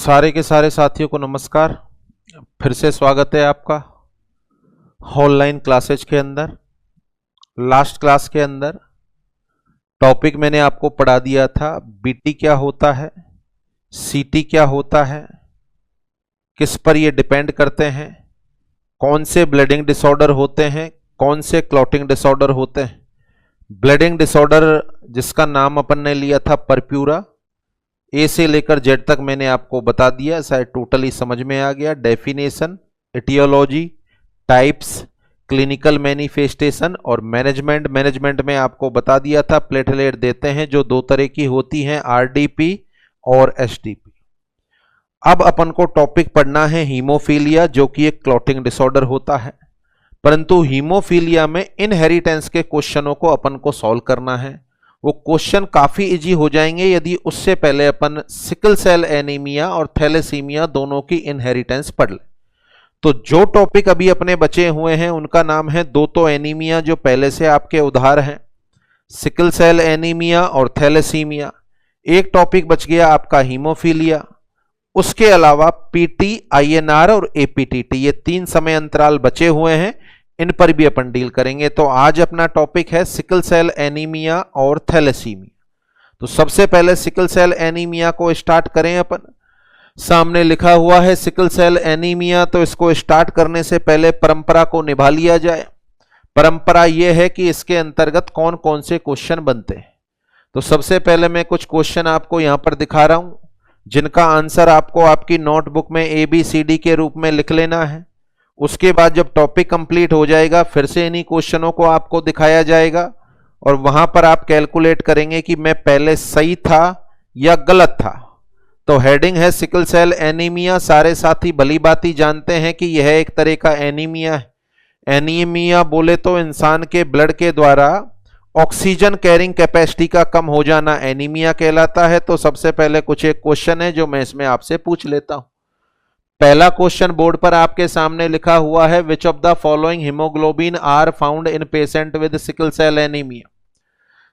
सारे के सारे साथियों को नमस्कार। फिर से स्वागत है आपका ऑनलाइन क्लासेज के अंदर। लास्ट क्लास के अंदर टॉपिक मैंने आपको पढ़ा दिया था, बीटी क्या होता है, सीटी क्या होता है, किस पर ये डिपेंड करते हैं, कौन से ब्लीडिंग डिसऑर्डर होते हैं, कौन से क्लॉटिंग डिसऑर्डर होते हैं। ब्लीडिंग डिसऑर्डर जिसका नाम अपन ने लिया था परप्यूरा, ए से लेकर जेड तक मैंने आपको बता दिया, शायद टोटली समझ में आ गया। Definition, aetiology, types, clinical manifestation और मैनेजमेंट में आपको बता दिया था प्लेटलेट देते हैं जो दो तरह की होती हैं, आरडीपी और एसडीपी। अब अपन को टॉपिक पढ़ना है हीमोफीलिया, जो कि एक क्लॉटिंग डिसऑर्डर होता है। परंतु हीमोफीलिया में इनहेरिटेंस के क्वेश्चनों को अपन को सॉल्व करना है। वो क्वेश्चन काफी इजी हो जाएंगे यदि उससे पहले अपन सिकल सेल एनीमिया और थैलेसीमिया दोनों की इनहेरिटेंस पढ़ लें। तो जो टॉपिक अभी अपने बचे हुए हैं उनका नाम है दो तो एनीमिया, जो पहले से आपके उधार हैं, सिकल सेल एनीमिया और थैलेसीमिया। एक टॉपिक बच गया आपका हीमोफीलिया। उसके अलावा पीटी, आईएनआर और एपीटीटी, ये तीन समय अंतराल बचे हुए हैं, इन पर भी अपन डील करेंगे। तो आज अपना टॉपिक है सिकल सेल एनीमिया और थैलेसीमिया। तो सबसे पहले सिकल सेल एनीमिया को स्टार्ट करें अपन। सामने लिखा हुआ है सिकल सेल एनीमिया, तो इसको स्टार्ट करने से पहले परंपरा को निभा लिया जाए। परंपरा यह है कि इसके अंतर्गत कौन कौन से क्वेश्चन बनते हैं। तो सबसे पहले मैं कुछ क्वेश्चन आपको यहां पर दिखा रहा हूं, जिनका आंसर आपको आपकी नोटबुक में ABCD के रूप में लिख लेना है। उसके बाद जब टॉपिक कंप्लीट हो जाएगा फिर से इन्हीं क्वेश्चनों को आपको दिखाया जाएगा और वहां पर आप कैलकुलेट करेंगे कि मैं पहले सही था या गलत था। तो हेडिंग है सिकल सेल एनीमिया। सारे साथी भली भांति जानते हैं कि यह एक तरह का एनीमिया है। एनीमिया बोले तो इंसान के ब्लड के द्वारा ऑक्सीजन कैरिंग कैपेसिटी का कम हो जाना एनीमिया कहलाता है। तो सबसे पहले कुछ एक क्वेश्चन है जो मैं इसमें आपसे पूछ लेता हूं। पहला क्वेश्चन बोर्ड पर आपके सामने लिखा हुआ है, which of the following haemoglobin are found in patient with sickle cell anaemia.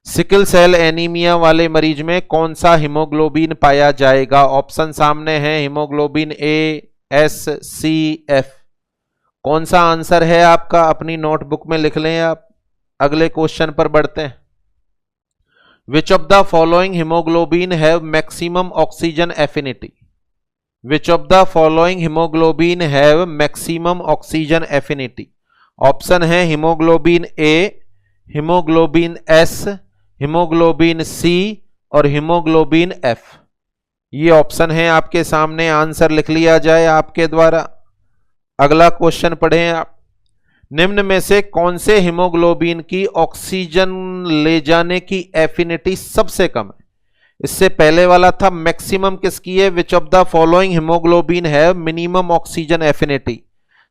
Sickle cell anaemia वाले मरीज में कौन सा हीमोग्लोबिन पाया जाएगा। ऑप्शन सामने है, haemoglobin A, S, C, F. कौन सा आंसर है आपका अपनी नोटबुक में लिख लें आप। अगले क्वेश्चन पर बढ़ते हैं। Which of the following haemoglobin have maximum oxygen affinity. Which of the following hemoglobin have maximum oxygen affinity? Option है haemoglobin A, haemoglobin S, haemoglobin C और हीमोग्लोबिन एफ। ये ऑप्शन है आपके सामने, आंसर लिख लिया जाए आपके द्वारा। अगला क्वेश्चन पढ़ें आप। निम्न में से कौन से हीमोग्लोबिन की ऑक्सीजन ले जाने की एफिनिटी सबसे कम है। इससे पहले वाला था मैक्सिमम किसकी है, which of the following haemoglobin है minimum oxygen affinity.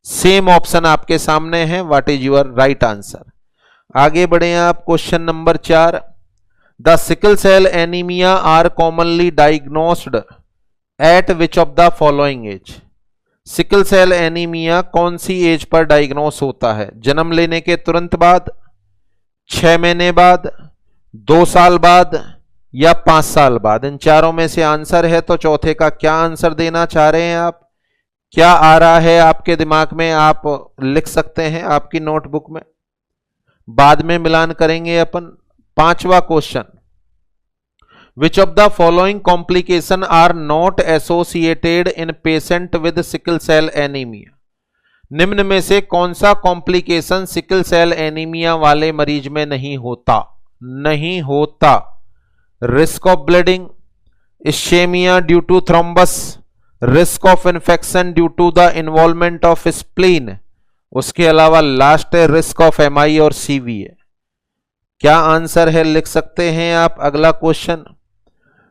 Same option आपके सामने है, what is your right answer. आगे बढ़े आप। Question number 4, the sickle cell anaemia are commonly diagnosed at which of the following age. Sickle cell anaemia कौन सी as per diagnose होता है। जन्म लेने के तुरंत बाद, 6 महीने बाद, 2 साल बाद या 5 साल बाद। इन चारों में से आंसर है, तो चौथे का क्या आंसर देना चाह रहे हैं आप। क्या आ रहा है आपके दिमाग में, आप लिख सकते हैं आपकी नोटबुक में, बाद में मिलान करेंगे अपन। 5वां question, which of the following complication are not associated in patient with sickle cell anaemia. निम्न में से कौन सा कॉम्प्लिकेशन सिकल सेल एनीमिया वाले मरीज में नहीं होता। Risk of bleeding, ischaemia due to thrombus, risk of infection due to the involvement of spleen. उसके अलावा लास्ट है रिस्क ऑफ एमआई और सीवी है। क्या आंसर है लिख सकते हैं आप। अगला question,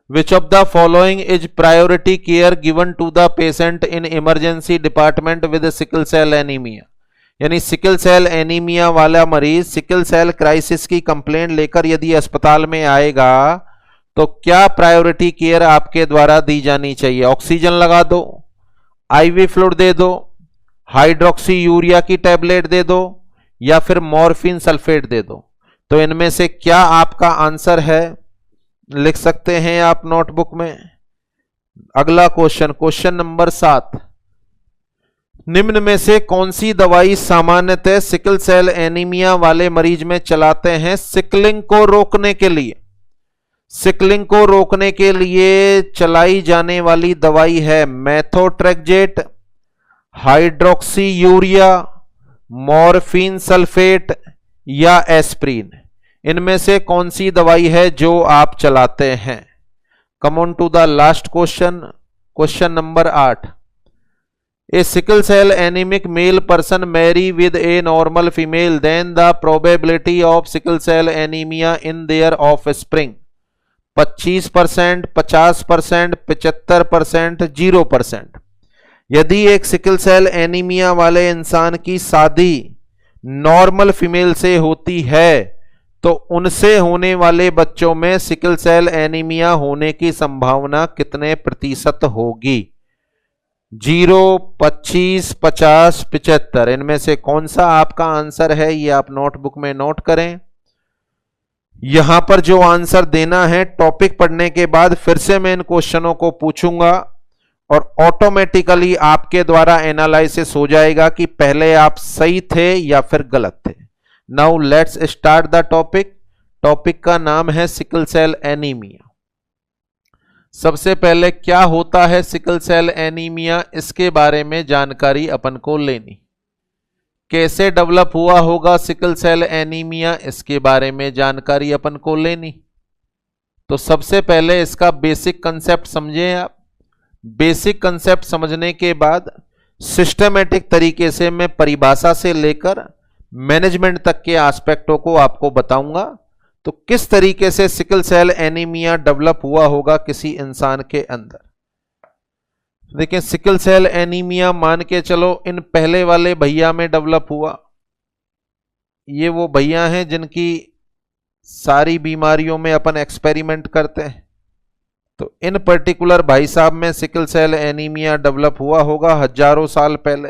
which of the following is priority care given to the patient in emergency department with sickle cell anaemia. यानी सिकल सेल एनीमिया वाला मरीज सिकल सेल क्राइसिस की कंप्लेंट लेकर यदि अस्पताल में आएगा तो क्या प्रायोरिटी केयर आपके द्वारा दी जानी चाहिए। ऑक्सीजन लगा दो, आईवी फ्लूइड दे दो, हाइड्रोक्सी यूरिया की टैबलेट दे दो या फिर मॉर्फिन सल्फेट दे दो। तो इनमें से क्या आपका आंसर है लिख सकते हैं आप नोटबुक में। अगला क्वेश्चन, क्वेश्चन नंबर 7, निम्न में से कौन सी दवाई सामान्यतः सिकल सेल एनीमिया वाले मरीज में चलाते हैं सिकलिंग को रोकने के लिए? सिकलिंग को रोकने के लिए चलाई जाने वाली दवाई है मेथोट्रेक्जेट, हाइड्रोक्सी यूरिया, मॉर्फिन सल्फेट या एस्प्रिन। इनमें से कौन सी दवाई है जो आप चलाते हैं? Come on to the last question, question number 8, a sickle cell anaemic male person marry with a normal female, then the probability of sickle cell anaemia in their offspring 25%, 50%, 75%, 0%। यदि एक सिकल सेल एनीमिया वाले इंसान की शादी normal female से होती है तो उनसे होने वाले बच्चों में सिकल सेल एनीमिया होने की संभावना कितने प्रतिशत होगी? 0, 25, 50, 75। इनमें से कौन सा आपका आंसर है ये आप नोटबुक में नोट करें। यहां पर जो आंसर देना है टॉपिक पढ़ने के बाद फिर से मैं इन क्वेश्चनों को पूछूंगा और ऑटोमेटिकली आपके द्वारा एनालिसिस हो जाएगा कि पहले आप सही थे या फिर गलत थे। Now let's start the topic. Topic का नाम है सिकल सेल एनीमिया। सबसे पहले क्या होता है सिकल सेल एनीमिया, इसके बारे में जानकारी अपन को लेनी। कैसे डेवलप हुआ होगा सिकल सेल एनीमिया, इसके बारे में जानकारी अपन को लेनी। तो सबसे पहले इसका बेसिक कंसेप्ट समझें आप। बेसिक कंसेप्ट समझने के बाद सिस्टमैटिक तरीके से मैं परिभाषा से लेकर मैनेजमेंट तक के एस्पेक्टों को आपको बताऊंगा। तो किस तरीके से सिकल सेल एनीमिया डेवलप हुआ होगा किसी इंसान के अंदर। देखिए सिकल सेल एनीमिया मान के चलो इन पहले वाले भैया में डेवलप हुआ। ये वो भैया हैं जिनकी सारी बीमारियों में अपन एक्सपेरिमेंट करते हैं। तो इन पर्टिकुलर भाई साहब में सिकल सेल एनीमिया डेवलप हुआ होगा हजारों साल पहले।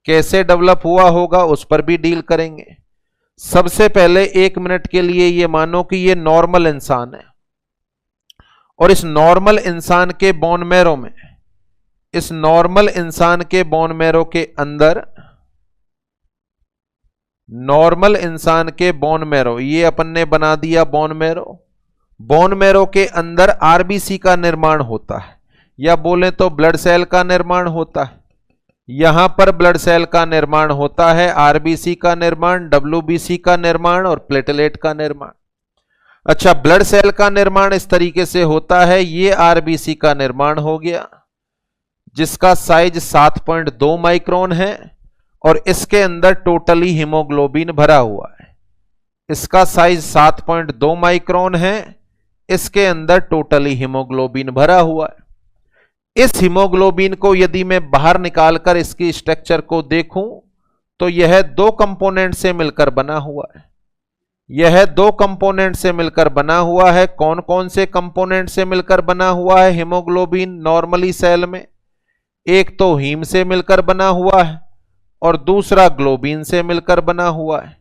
कैसे डेवलप हुआ होगा उस पर भी डील करेंगे। सबसे पहले 1 मिनट के लिए ये मानो कि ये नॉर्मल इंसान है और इस नॉर्मल इंसान के बोन मैरो में, इस नॉर्मल इंसान के बोन मैरो के अंदर, नॉर्मल इंसान के बोन मैरो, ये अपन ने बना दिया बोन मैरो। बोन मैरो के अंदर आरबीसी का निर्माण होता है या बोले तो ब्लड सेल का निर्माण होता है। यहां पर ब्लड सेल का निर्माण होता है, आरबीसी का निर्माण, डब्ल्यूबीसी का निर्माण और प्लेटलेट का निर्माण। अच्छा, ब्लड सेल का निर्माण इस तरीके से होता है। ये आरबीसी का निर्माण हो गया जिसका साइज 7.2 माइक्रोन है और इसके अंदर टोटली हीमोग्लोबिन भरा हुआ है। इसका साइज 7.2 माइक्रोन है, इसके अंदर टोटली हीमोग्लोबिन भरा हुआ है। इस हीमोग्लोबिन को यदि मैं बाहर निकालकर इसकी स्ट्रक्चर को देखूं तो यह 2 कंपोनेंट से मिलकर बना हुआ है। यह 2 कंपोनेंट से मिलकर बना हुआ है। कौन कौन से कंपोनेंट से मिलकर बना हुआ है हीमोग्लोबिन नॉर्मली सेल में? एक तो हीम से मिलकर बना हुआ है और दूसरा ग्लोबिन से मिलकर बना हुआ है।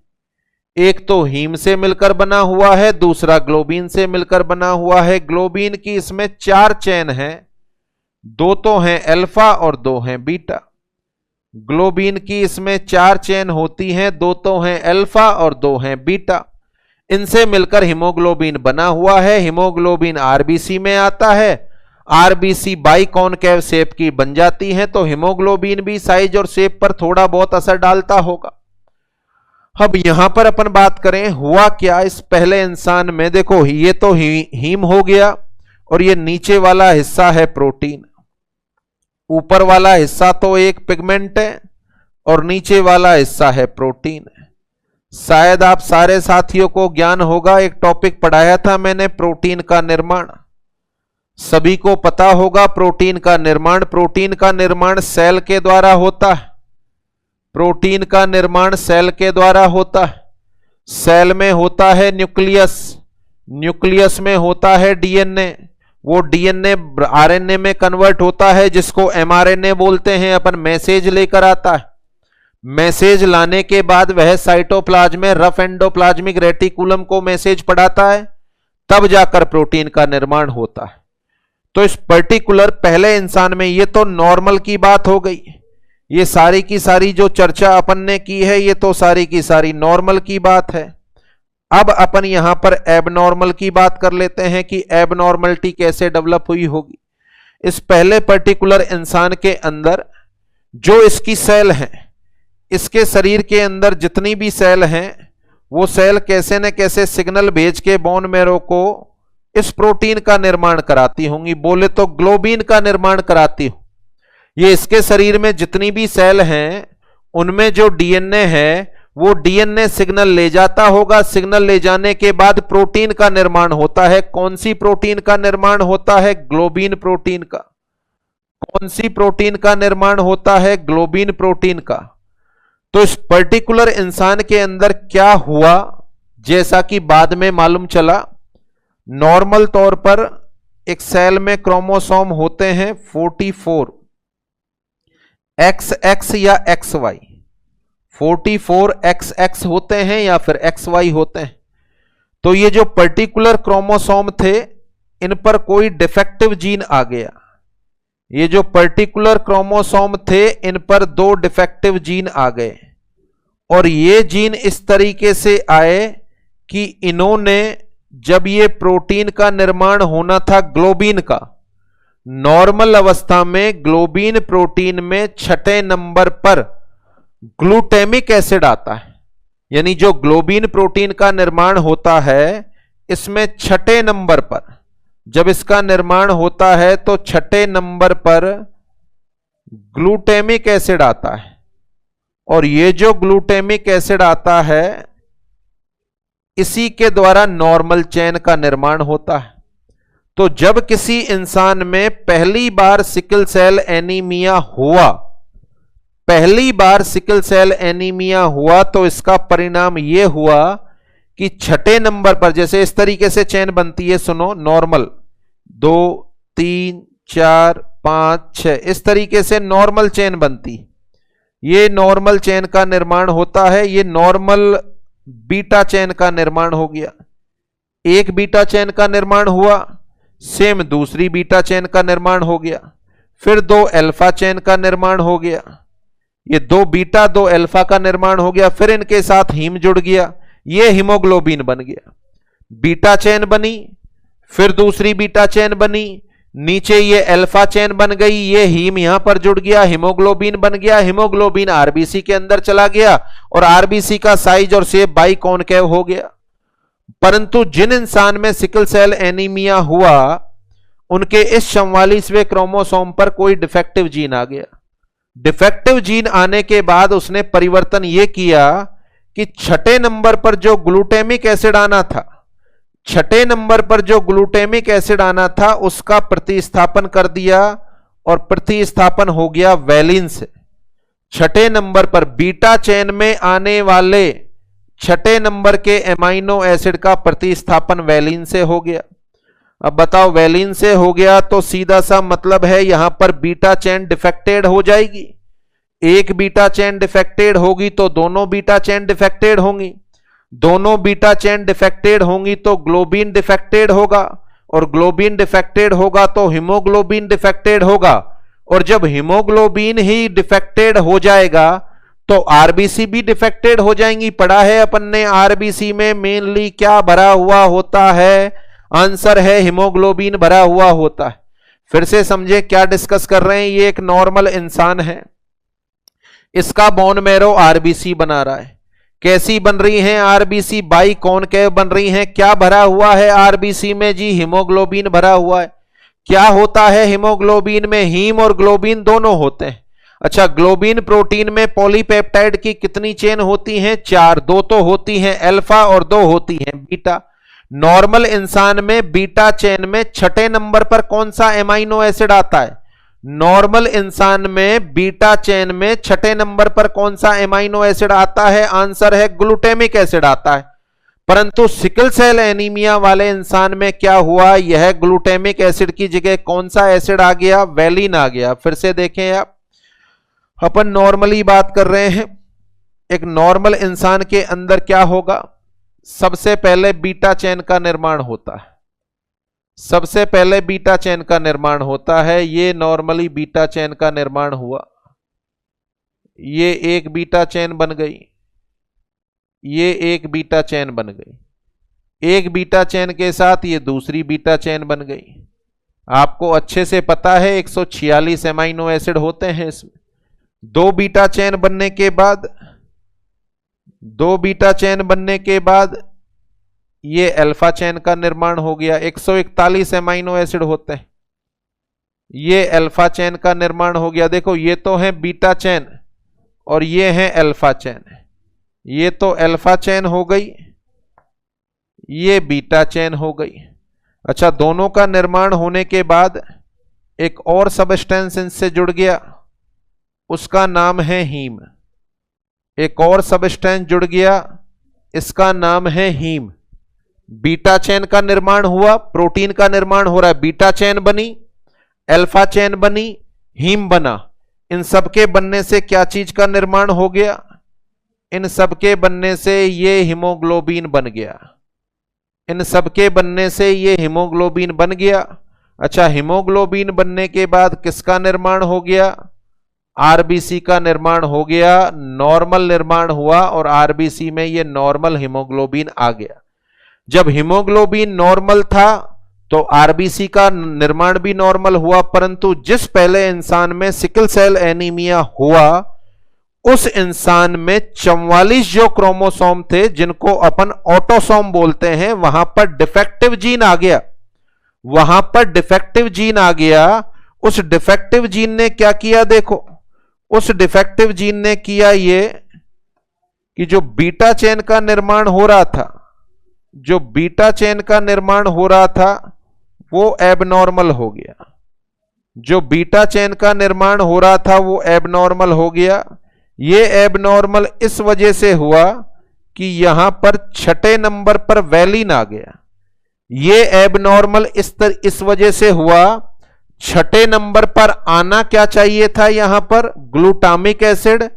एक तो हीम से मिलकर बना हुआ है, दूसरा ग्लोबिन से मिलकर बना हुआ है। ग्लोबिन की इसमें 4 चेन है, 2 तो हैं अल्फा और 2 हैं बीटा। ग्लोबिन की इसमें 4 चेन होती हैं, 2 तो हैं अल्फा और 2 हैं बीटा। इनसे मिलकर हीमोग्लोबिन बना हुआ है। हीमोग्लोबिन आरबीसी में आता है, आरबीसी बाइकॉनकेव शेप की बन जाती है। तो हीमोग्लोबिन भी साइज और शेप पर थोड़ा बहुत असर डालता होगा। अब यहां पर अपन बात करें हुआ क्या इस पहले इंसान में। देखो ये तो हीम हो गया और ये नीचे वाला हिस्सा है प्रोटीन। ऊपर वाला हिस्सा तो एक पिगमेंट है और नीचे वाला हिस्सा है प्रोटीन। शायद आप सारे साथियों को ज्ञान होगा, एक टॉपिक पढ़ाया था मैंने प्रोटीन का निर्माण। सभी को पता होगा प्रोटीन का निर्माण। प्रोटीन का निर्माण सेल के द्वारा होता है। प्रोटीन का निर्माण सेल के द्वारा होता है। सेल में होता है न्यूक्लियस, न्यूक्लियस में होता है डीएनए। वो डीएनए आरएनए में कन्वर्ट होता है जिसको एमआरएनए बोलते हैं। अपन मैसेज लेकर आता है। मैसेज लाने के बाद वह साइटोप्लाज्म में रफ एंडोप्लाज्मिक रेटिकुलम को मैसेज पढ़ाता है, तब जाकर प्रोटीन का निर्माण होता है। तो इस पर्टिकुलर पहले इंसान में, ये तो नॉर्मल की बात हो गई, ये सारी की सारी जो चर्चा अपन ने की है ये तो सारी की सारी नॉर्मल की बात है। अब अपन यहां पर एबनॉर्मल की बात कर लेते हैं कि एबनॉर्मलिटी कैसे डेवलप हुई होगी। इस पहले पर्टिकुलर इंसान के अंदर जो इसकी सेल हैं, इसके शरीर के अंदर जितनी भी सेल हैं, वो सेल कैसे न कैसे सिग्नल भेज के बोन मैरो को इस प्रोटीन का निर्माण कराती होंगी, बोले तो ग्लोबिन का निर्माण कराती हो। ये इसके शरीर में जितनी भी सेल हैं उनमें जो डीएनए है वो डीएनए सिग्नल ले जाता होगा, सिग्नल ले जाने के बाद प्रोटीन का निर्माण होता है। कौन सी प्रोटीन का निर्माण होता है? ग्लोबिन प्रोटीन का। कौन सी प्रोटीन का निर्माण होता है? ग्लोबिन प्रोटीन का। तो इस पर्टिकुलर इंसान के अंदर क्या हुआ, जैसा कि बाद में मालूम चला, नॉर्मल तौर पर एक सेल में क्रोमोसोम होते हैं 44, XX या XY, 44 XX होते हैं या फिर XY होते हैं। तो ये जो पर्टिकुलर क्रोमोसोम थे इन पर कोई डिफेक्टिव जीन आ गया। ये जो पर्टिकुलर क्रोमोसोम थे इन पर 2 डिफेक्टिव जीन आ गए और ये जीन इस तरीके से आए कि इन्होंने, जब ये प्रोटीन का निर्माण होना था ग्लोबिन का, नॉर्मल अवस्था में ग्लोबिन प्रोटीन में 6 नंबर पर ग्लूटेमिक एसिड आता है। यानी जो ग्लोबिन प्रोटीन का निर्माण होता है इसमें 6 नंबर पर, जब इसका निर्माण होता है तो 6 नंबर पर ग्लूटेमिक एसिड आता है। और ये जो ग्लूटेमिक एसिड आता है इसी के द्वारा नॉर्मल चेन का निर्माण होता है। तो जब किसी इंसान में पहली बार सिकल सेल एनीमिया हुआ, पहली बार सिकल सेल एनीमिया हुआ, तो इसका परिणाम यह हुआ कि 6 नंबर पर, जैसे इस तरीके से चेन बनती है, सुनो, नॉर्मल 2 3 4 5 6, इस तरीके से नॉर्मल चेन बनती। ये नॉर्मल चेन का निर्माण होता है। ये नॉर्मल बीटा चेन का निर्माण हो गया। एक बीटा चेन का निर्माण हुआ, सेम दूसरी बीटा चेन का निर्माण हो गया, फिर 2 अल्फा चेन का निर्माण हो गया, ये 2 बीटा 2 अल्फा का निर्माण हो गया, फिर इनके साथ हीम जुड़ गया, ये हीमोग्लोबिन बन गया। बीटा चेन बनी, फिर दूसरी बीटा चेन बनी, नीचे ये अल्फा चेन बन गई, ये हीम यहां पर जुड़ गया, हीमोग्लोबिन बन गया। हीमोग्लोबिन आरबीसी के अंदर चला गया और आरबीसी का साइज और शेप बाइकॉनकेव हो गया। परंतु जिन इंसान में सिकल सेल एनीमिया हुआ उनके इस 44वें क्रोमोसोम पर कोई डिफेक्टिव जीन आ गया। डिफेक्टिव जीन आने के बाद उसने परिवर्तन यह किया कि 6 नंबर पर जो ग्लूटेमिक एसिड आना था, 6 नंबर पर जो ग्लूटेमिक एसिड आना था उसका प्रतिस्थापन कर दिया और प्रतिस्थापन हो गया वैलिन से। 6 नंबर पर बीटा चेन में आने वाले 6 नंबर के एमाइनो एसिड का प्रतिस्थापन वैलिन से हो गया। अब बताओ, वैलिन से हो गया तो सीधा सा मतलब है यहां पर बीटा चेन डिफेक्टेड हो जाएगी। एक बीटा चेन डिफेक्टेड होगी तो दोनों बीटा चेन डिफेक्टेड होंगी, दोनों बीटा चेन डिफेक्टेड होंगी तो ग्लोबिन डिफेक्टेड होगा, और ग्लोबिन डिफेक्टेड होगा तो हीमोग्लोबिन डिफेक्टेड होगा, और जब हीमोग्लोबिन ही डिफेक्टेड हो जाएगा तो आरबीसी भी डिफेक्टेड हो जाएंगी। पढ़ा है अपन ने आरबीसी में मेनली क्या भरा हुआ होता है? आंसर है हीमोग्लोबिन भरा हुआ होता है। फिर से समझे क्या डिस्कस कर रहे हैं। ये एक नॉर्मल इंसान है, इसका बोन मैरो आरबीसी बना रहा है। कैसी बन रही हैं आरबीसी? बाइकॉनकेव बन रही हैं। क्या भरा हुआ है आरबीसी में? जी हीमोग्लोबिन भरा हुआ है। क्या होता है हीमोग्लोबिन में? हीम और ग्लोबिन दोनों होते हैं। अच्छा, ग्लोबिन प्रोटीन में पॉलीपेप्टाइड की कितनी चेन होती हैं? 4। 2 तो होती हैं अल्फा और 2 होती हैं बीटा। नॉर्मल इंसान में बीटा चेन में 6 नंबर पर कौन सा एमाइनो एसिड आता है? नॉर्मल इंसान में बीटा चेन में 6 नंबर पर कौन सा एमाइनो एसिड आता है? आंसर है ग्लूटेमिक एसिड आता है। परंतु सिकल सेल एनीमिया वाले इंसान में क्या हुआ? यह ग्लूटेमिक एसिड की जगह कौन सा एसिड आ गया? वैलिन आ गया। फिर से देखें आप, अपन नॉर्मली बात कर रहे हैं। एक नॉर्मल इंसान के अंदर क्या होगा? सबसे पहले बीटा चेन का निर्माण होता है। सबसे पहले बीटा चेन का निर्माण होता है। ये नॉर्मली बीटा चेन का निर्माण हुआ, ये एक बीटा चेन बन गई, ये एक बीटा चेन बन गई, एक बीटा चेन के साथ ये दूसरी बीटा चेन बन गई। आपको अच्छे से पता है 146 एमाइनो एसिड होते हैं इसमें। दो बीटा चेन बनने के बाद, दो बीटा चेन बनने के बाद ये अल्फा चेन का निर्माण हो गया। 141 एमाइनो एसिड होते हैं, ये अल्फा चेन का निर्माण हो गया। देखो ये तो है बीटा चेन और ये है अल्फा चेन। ये तो अल्फा चेन हो गई, ये बीटा चेन हो गई। अच्छा, दोनों का निर्माण होने के बाद एक और सबस्टेंस इनसे जुड़ गया, उसका नाम है हीम। एक और सबस्टेंस जुड़ गया, इसका नाम है हीम। बीटा चेन का निर्माण हुआ, प्रोटीन का निर्माण हो रहा है। बीटा चेन बनी, अल्फा चेन बनी, हीम बना। इन सबके बनने से क्या चीज का निर्माण हो गया? इन सबके बनने से ये हीमोग्लोबिन बन गया। इन सबके बनने से ये हीमोग्लोबिन बन गया। अच्छा, हीमोग्लोबिन बनने के बाद किसका निर्माण हो गया? आरबीसी का निर्माण हो गया। नॉर्मल निर्माण हुआ और आरबीसी में ये नॉर्मल हीमोग्लोबिन आ गया। जब हीमोग्लोबिन नॉर्मल था तो आरबीसी का निर्माण भी नॉर्मल हुआ, परंतु जिस पहले इंसान में सिकल सेल एनीमिया हुआ उस इंसान में 44 जो क्रोमोसोम थे जिनको अपन ऑटोसोम बोलते हैं, वहां पर डिफेक्टिव जीन आ गया। वहां पर डिफेक्टिव जीन आ गया। उस डिफेक्टिव जीन ने क्या किया? देखो, उस डिफेक्टिव जीन ने किया ये कि जो बीटा चेन का निर्माण हो रहा था, जो बीटा चेन का निर्माण हो रहा था वो एबनॉर्मल हो गया। जो बीटा चेन का निर्माण हो रहा था वो एबनॉर्मल हो गया। ये एबनॉर्मल इस वजह से हुआ कि यहां पर छठे नंबर पर वैलिन आ गया। ये एबनॉर्मल इस वजह से हुआ, छठे नंबर पर आना क्या चाहिए था? यहां पर ग्लूटामिक एसिड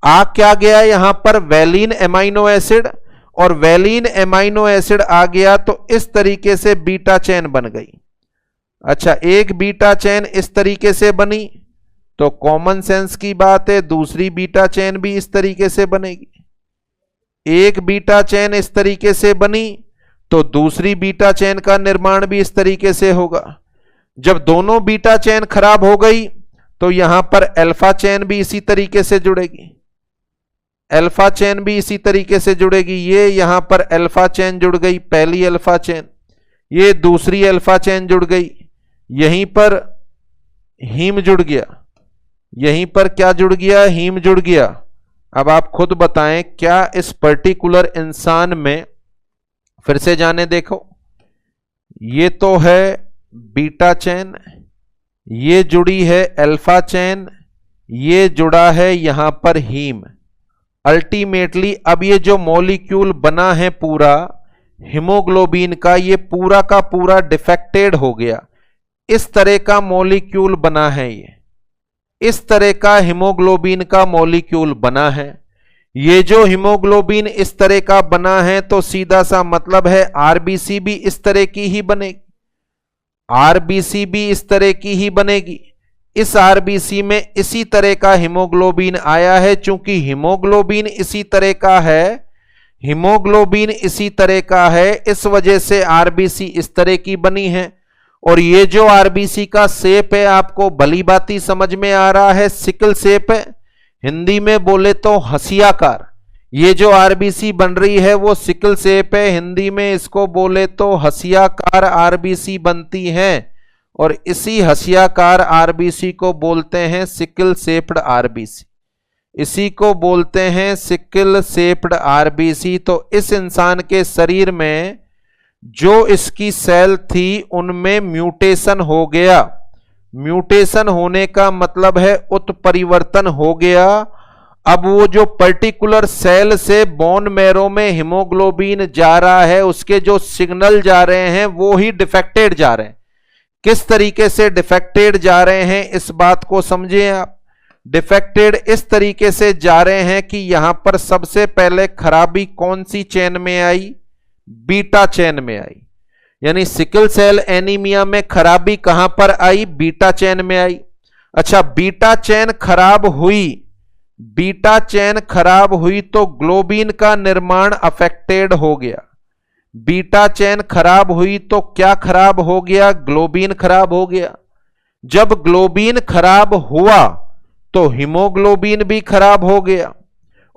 आ क्या गया? यहां पर वैलिन एमाइनो एसिड, और वैलिन एमाइनो एसिड आ गया तो इस तरीके से बीटा चेन बन गई। अच्छा, एक बीटा चेन इस तरीके से बनी तो कॉमन सेंस की बात है दूसरी बीटा चेन भी इस तरीके से बनेगी। एक बीटा चेन इस तरीके से बनी तो दूसरी बीटा चेन का निर्माण भी इस तरीके से होगा। जब दोनों बीटा चेन खराब हो गई तो यहां पर अल्फा चेन भी इसी तरीके से जुड़ेगी। अल्फा चेन भी इसी तरीके से जुड़ेगी। ये यहां पर अल्फा चेन जुड़ गई, पहली अल्फा चेन, ये दूसरी अल्फा चेन जुड़ गई। यहीं पर हीम जुड़ गया, यहीं पर क्या जुड़ गया? हीम जुड़ गया। अब आप खुद बताएं क्या इस पर्टिकुलर इंसान में, फिर से जाने देखो, ये तो है बीटा चेन, ये जुड़ी है अल्फा चेन, ये जुड़ा है यहां पर हीम। अल्टीमेटली अब ये जो मॉलिक्यूल बना है पूरा हीमोग्लोबिन का, ये पूरा का पूरा डिफेक्टेड हो गया। इस तरह का मॉलिक्यूल बना है, ये इस तरह का हीमोग्लोबिन का मॉलिक्यूल बना है। ये जो हीमोग्लोबिन इस तरह का बना है तो सीधा सा मतलब है आरबीसी भी इस तरह की ही बनेगी। आरबीसी भी इस तरह की ही बनेगी। इस आरबीसी में इसी तरह का हीमोग्लोबिन आया है। चूंकि हीमोग्लोबिन इसी तरह का है, हीमोग्लोबिन इसी तरह का है, इस वजह से आरबीसी इस तरह की बनी है। और ये जो आरबीसी का शेप है आपको भली भांति समझ में आ रहा है, सिकल शेप है, हिंदी में बोले तो हंसियाकार। ये जो आरबीसी बन रही है वो सिकल शेप है, हिंदी में इसको बोले तो हंसियाकार आरबीसी बनती है। और इसी हंसियाकार आरबीसी को बोलते हैं सिकल शेप्ड आरबीसी, इसी को बोलते हैं सिकल शेप्ड आरबीसी। तो इस इंसान के शरीर में जो इसकी सेल थी उनमें म्यूटेशन हो गया। म्यूटेशन होने का मतलब है उत्परिवर्तन हो गया। अब वो जो पर्टिकुलर सेल से बोन मैरो में हीमोग्लोबिन जा रहा है, उसके जो सिग्नल जा रहे हैं वो ही डिफेक्टेड जा रहे हैं। किस तरीके से डिफेक्टेड जा रहे हैं इस बात को समझें आप। डिफेक्टेड इस तरीके से जा रहे हैं कि यहां पर सबसे पहले खराबी कौन सी चेन में आई? बीटा चेन में आई। यानी सिकल सेल एनीमिया में खराबी कहां पर आई? बीटा चेन में आई। अच्छा, बीटा चेन खराब हुई, बीटा चेन खराब हुई तो ग्लोबिन का निर्माण अफेक्टेड हो गया। बीटा चेन खराब हुई तो क्या खराब हो गया? ग्लोबिन खराब हो गया। जब ग्लोबिन खराब हुआ तो हीमोग्लोबिन भी खराब हो गया,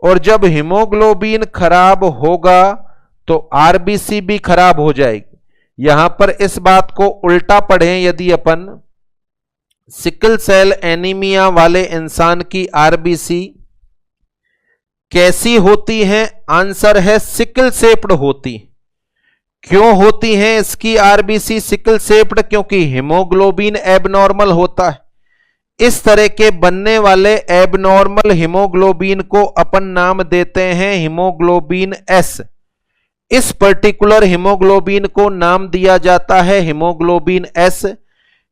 और जब हीमोग्लोबिन खराब होगा तो आरबीसी भी खराब हो जाएगी। यहां पर इस बात को उल्टा पढ़ें, यदि अपन सिकल सेल एनीमिया वाले इंसान की आरबीसी कैसी होती हैं? आंसर है सिकल शेप्ड होती। क्यों होती हैं इसकी आरबीसी सिकल शेप्ड? क्योंकि हीमोग्लोबिन एबनॉर्मल होता है। इस तरह के बनने वाले एबनॉर्मल हीमोग्लोबिन को अपन नाम देते हैं हीमोग्लोबिन एस। इस पर्टिकुलर हीमोग्लोबिन को नाम दिया जाता है हीमोग्लोबिन एस।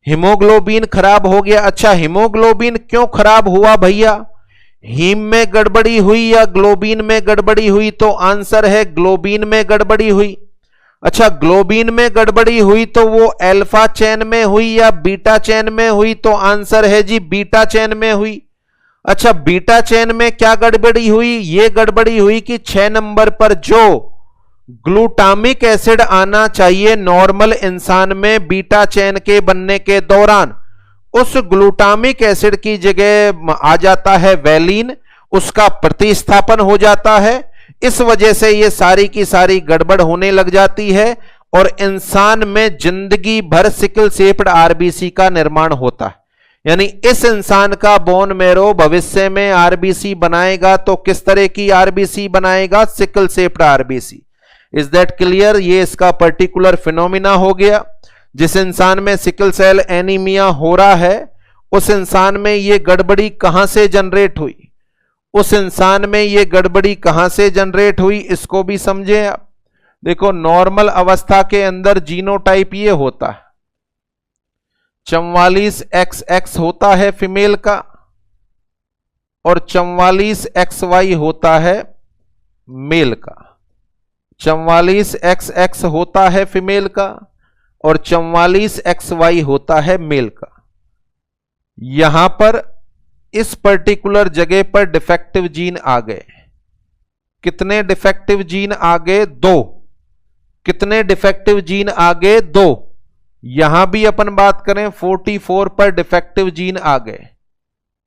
हीमोग्लोबिन खराब हो गया। अच्छा, हीमोग्लोबिन क्यों खराब हुआ भैया? हीम में गड़बड़ी हुई या ग्लोबिन में गड़बड़ी हुई? तो आंसर है ग्लोबिन में गड़बड़ी हुई। अच्छा, ग्लोबिन में गड़बड़ी हुई तो वो अल्फा चेन में हुई या बीटा चेन में हुई? तो आंसर है जी बीटा चेन में हुई। अच्छा, बीटा चेन में क्या गड़बड़ी हुई? ये गड़बड़ी हुई कि 6 नंबर पर जो ग्लूटामिक एसिड आना चाहिए नॉर्मल इंसान में बीटा चेन के बनने के दौरान, उस ग्लूटामिक एसिड की जगह आ जाता है वैलिन, उसका प्रतिस्थापन हो जाता है। इस वजह से ये सारी की सारी गड़बड़ होने लग जाती है और इंसान में जिंदगी भर सिकल शेप्ड आरबीसी का निर्माण होता है। यानी इस इंसान का बोन मैरो भविष्य में आरबीसी बनाएगा तो किस तरह की आरबीसी बनाएगा? Sickle shaped RBC. Is that clear? ये इसका पर्टिकुलर फिनोमिना हो गया। जिस इंसान में सिकल सेल एनीमिया हो रहा है उस इंसान में ये गड़बड़ी कहां से जनरेट हुई? उस इंसान में ये गड़बड़ी कहां से जनरेट हुई इसको भी समझें आप। देखो, नॉर्मल अवस्था के अंदर जीनोटाइप ये होता है 44XX होता है फीमेल का और 44XY होता है मेल का। 44XX होता है फीमेल का और 44XY होता है मेल का। यहां पर इस पर्टिकुलर जगह पर डिफेक्टिव जीन आ गए। कितने डिफेक्टिव जीन आ गए? 2। कितने डिफेक्टिव जीन आ गए? 2। यहां भी अपन बात करें 44 पर डिफेक्टिव जीन आ गए।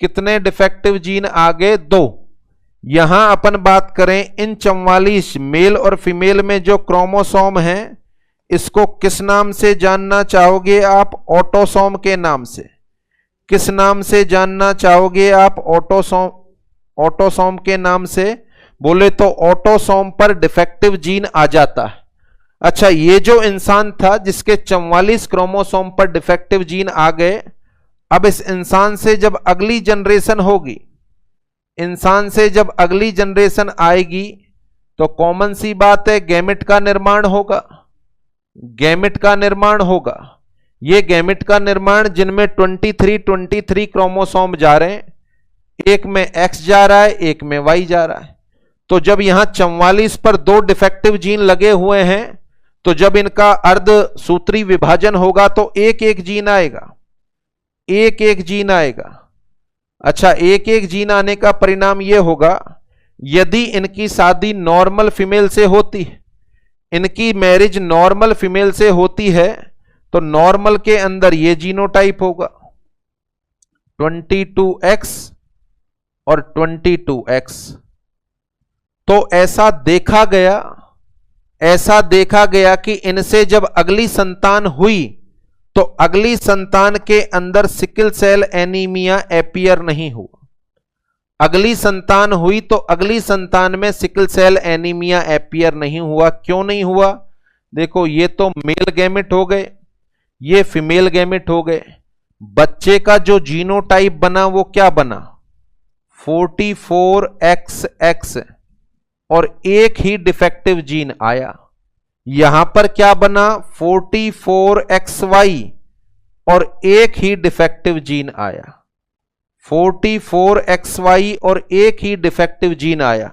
कितने डिफेक्टिव जीन आ गए? 2। यहां अपन बात करें इन 44 मेल और फीमेल में जो क्रोमोसोम है इसको किस नाम से जानना चाहोगे आप? ऑटोसोम के नाम से। किस नाम से जानना चाहोगे आप? ऑटोसोम। ऑटोसोम के नाम से बोले तो ऑटोसोम पर डिफेक्टिव जीन आ जाता है। अच्छा, ये जो इंसान था जिसके 44 क्रोमोसोम पर डिफेक्टिव जीन आ गए, अब इस इंसान से जब अगली जनरेशन होगी, इंसान से जब अगली जनरेशन आएगी तो कॉमन सी बात है गैमेट का निर्माण होगा। गैमेट का निर्माण होगा। ये गैमेट का निर्माण जिनमें 23 क्रोमोसोम जा रहे हैं, एक में X जा रहा है, एक में Y जा रहा है। तो जब यहां 44 पर 2 डिफेक्टिव जीन लगे हुए हैं तो जब इनका अर्ध सूत्री विभाजन होगा तो एक एक जीन आएगा। एक एक जीन आएगा। अच्छा, एक एक जीन आने का परिणाम यह होगा यदि इनकी शादी नॉर्मल फीमेल से होती है, इनकी मैरिज नॉर्मल फीमेल से होती है तो नॉर्मल के अंदर ये जीनोटाइप होगा 22X और 22X। तो ऐसा देखा गया कि इनसे जब अगली संतान हुई तो अगली संतान के अंदर सिकल सेल एनीमिया अपीयर नहीं हुआ। अगली संतान हुई तो अगली संतान में सिकल सेल एनीमिया अपीयर नहीं हुआ। क्यों नहीं हुआ? देखो, ये तो मेल गैमेट हो गए, ये फीमेल गैमेट हो गए। बच्चे का जो जीनोटाइप बना वो क्या बना? 44XX और एक ही डिफेक्टिव जीन आया। यहां पर क्या बना? 44XY और एक ही डिफेक्टिव जीन आया। 44XY और एक ही डिफेक्टिव जीन आया।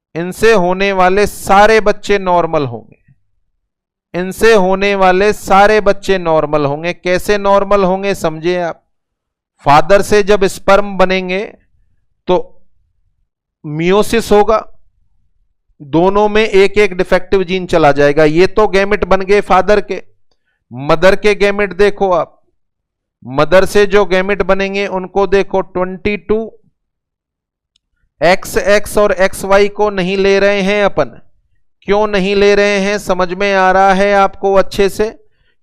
इनसे होने वाले सारे बच्चे नॉर्मल होंगे। इनसे होने वाले सारे बच्चे नॉर्मल होंगे। कैसे नॉर्मल होंगे समझे आप। फादर से जब स्पर्म बनेंगे तो मियोसिस होगा, दोनों में एक एक डिफेक्टिव जीन चला जाएगा। ये तो गैमेट बन गए फादर के। मदर के गैमेट देखो आप, मदर से जो गैमेट बनेंगे उनको देखो, 22 XX और XY को नहीं ले रहे हैं अपन। क्यों नहीं ले रहे हैं समझ में आ रहा है आपको अच्छे से,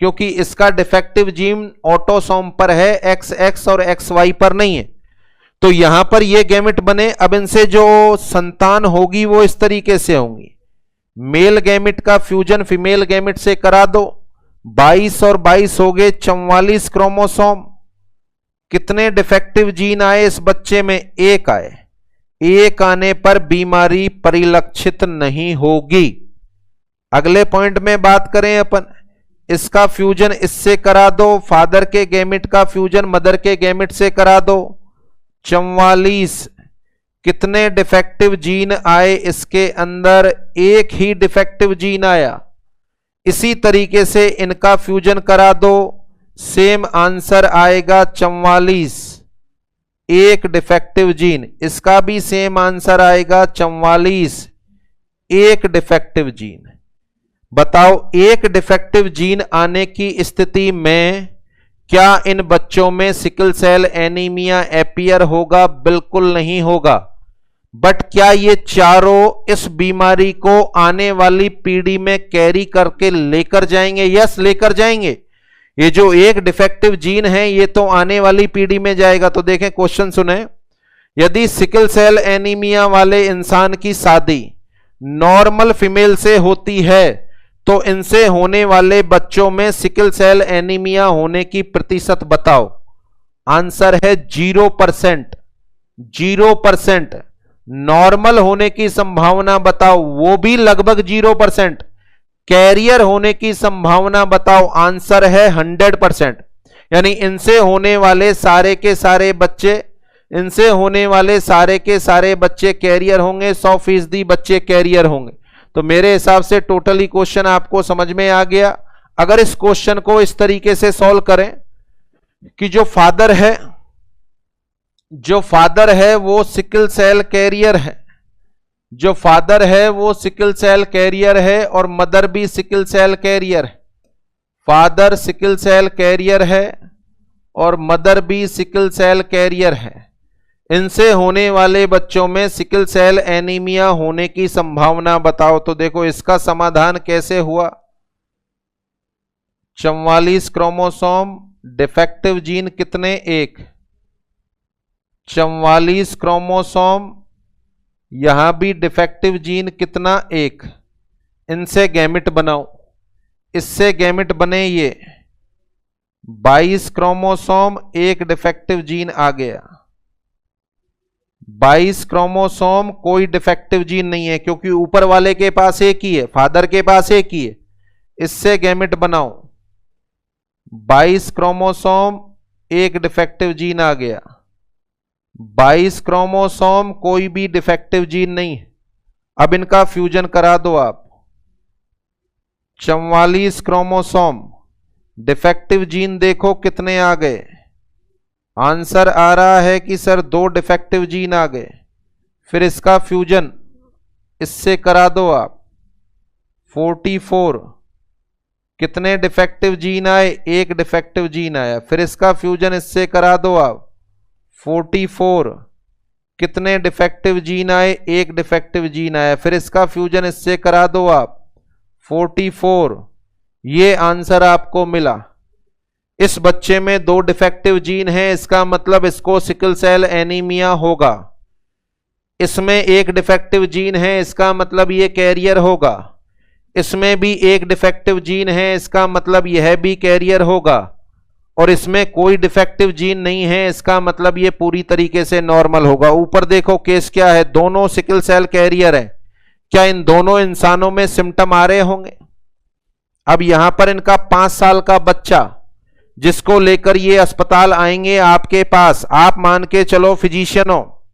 क्योंकि इसका डिफेक्टिव जीन ऑटोसोम पर है, XX और XY पर नहीं है। तो यहां पर ये गैमेट बने, अब इनसे जो संतान होगी वो इस तरीके से होंगी। मेल गैमेट का फ्यूजन फीमेल गैमेट से करा दो, 22 और 22 हो गए 44 क्रोमोसोम। कितने डिफेक्टिव जीन आए इस बच्चे में? एक आए। एक आने पर बीमारी परिलक्षित नहीं होगी। अगले पॉइंट में बात करें अपन, इसका फ्यूजन इससे करा दो, फादर के गैमेट का फ्यूजन मदर के गैमेट से करा दो, 44। कितने डिफेक्टिव जीन आए इसके अंदर? एक ही डिफेक्टिव जीन आया। इसी तरीके से इनका फ्यूजन करा दो, सेम आंसर आएगा 44। एक डिफेक्टिव जीन, इसका भी सेम आंसर आएगा 44। एक डिफेक्टिव जीन। बताओ, एक डिफेक्टिव जीन आने की स्थिति में क्या इन बच्चों में सिकल सेल एनीमिया अपीयर होगा? बिल्कुल नहीं होगा। बट क्या ये चारों इस बीमारी को आने वाली पीढ़ी में कैरी करके लेकर जाएंगे? यस, लेकर जाएंगे। ये जो एक डिफेक्टिव जीन है ये तो आने वाली पीढ़ी में जाएगा। तो देखें, क्वेश्चन सुने, यदि सिकल सेल एनीमिया वाले इंसान की शादी नॉर्मल फीमेल से होती है तो इनसे होने वाले बच्चों में सिकल सेल एनीमिया होने की प्रतिशत बताओ। आंसर है 0%। 0%। नॉर्मल होने की संभावना बताओ, वो भी लगभग 0%। कैरियर होने की संभावना बताओ, आंसर है 100%। यानी इनसे होने वाले सारे के सारे बच्चे, इनसे होने वाले सारे के सारे बच्चे कैरियर होंगे, 100% बच्चे कैरियर होंगे। तो मेरे हिसाब से टोटली क्वेश्चन आपको समझ में आ गया। अगर इस क्वेश्चन को इस तरीके से सॉल्व करें कि जो फादर है वो सिकल सेल कैरियर है, जो फादर है वो सिकल सेल कैरियर है और मदर भी सिकल सेल कैरियर है। फादर सिकल सेल कैरियर है और मदर भी सिकल सेल कैरियर है। इनसे होने वाले बच्चों में सिकल सेल एनीमिया होने की संभावना बताओ। तो देखो, इसका समाधान कैसे हुआ। 44 क्रोमोसोम, डिफेक्टिव जीन कितने? एक। 44 क्रोमोसोम, यहां भी डिफेक्टिव जीन कितना? एक। इनसे गैमेट बनाओ, इससे गैमेट बने ये 22 क्रोमोसोम, एक डिफेक्टिव जीन आ गया। 22 क्रोमोसोम, कोई डिफेक्टिव जीन नहीं है क्योंकि ऊपर वाले के पास एक ही है, फादर के पास एक ही है। इससे गैमेट बनाओ, 22 क्रोमोसोम, एक डिफेक्टिव जीन आ गया। 22 क्रोमोसोम, कोई भी डिफेक्टिव जीन नहीं है। अब इनका फ्यूजन करा दो आप, 44 क्रोमोसोम, डिफेक्टिव जीन देखो कितने आ गए। आंसर आ रहा है कि सर 2 डिफेक्टिव जीन आ गए। फिर इसका फ्यूजन इससे करा दो आप, 44। कितने डिफेक्टिव जीन आए? एक डिफेक्टिव जीन आया। फिर इसका फ्यूजन इससे करा दो आप, 44। कितने डिफेक्टिव जीन आए? एक डिफेक्टिव जीन आया। फिर इसका फ्यूजन इससे करा दो आप, 44। ये आंसर आपको मिला। इस बच्चे में 2 डिफेक्टिव जीन है, इसका मतलब इसको सिकल सेल एनीमिया होगा। इसमें एक डिफेक्टिव जीन है, इसका मतलब ये कैरियर होगा। इसमें भी एक डिफेक्टिव जीन है, इसका मतलब यह भी कैरियर होगा। और इसमें कोई डिफेक्टिव जीन नहीं है, इसका मतलब ये पूरी तरीके से नॉर्मल होगा। ऊपर देखो केस क्या है, दोनों सिकल सेल कैरियर है। क्या इन दोनों इंसानों में सिम्टम आ रहे होंगे? अब यहां पर इनका 5 साल का बच्चा जिसको लेकर ये अस्पताल आएंगे आपके पास, आप मान के चलो फिजिशियन हो,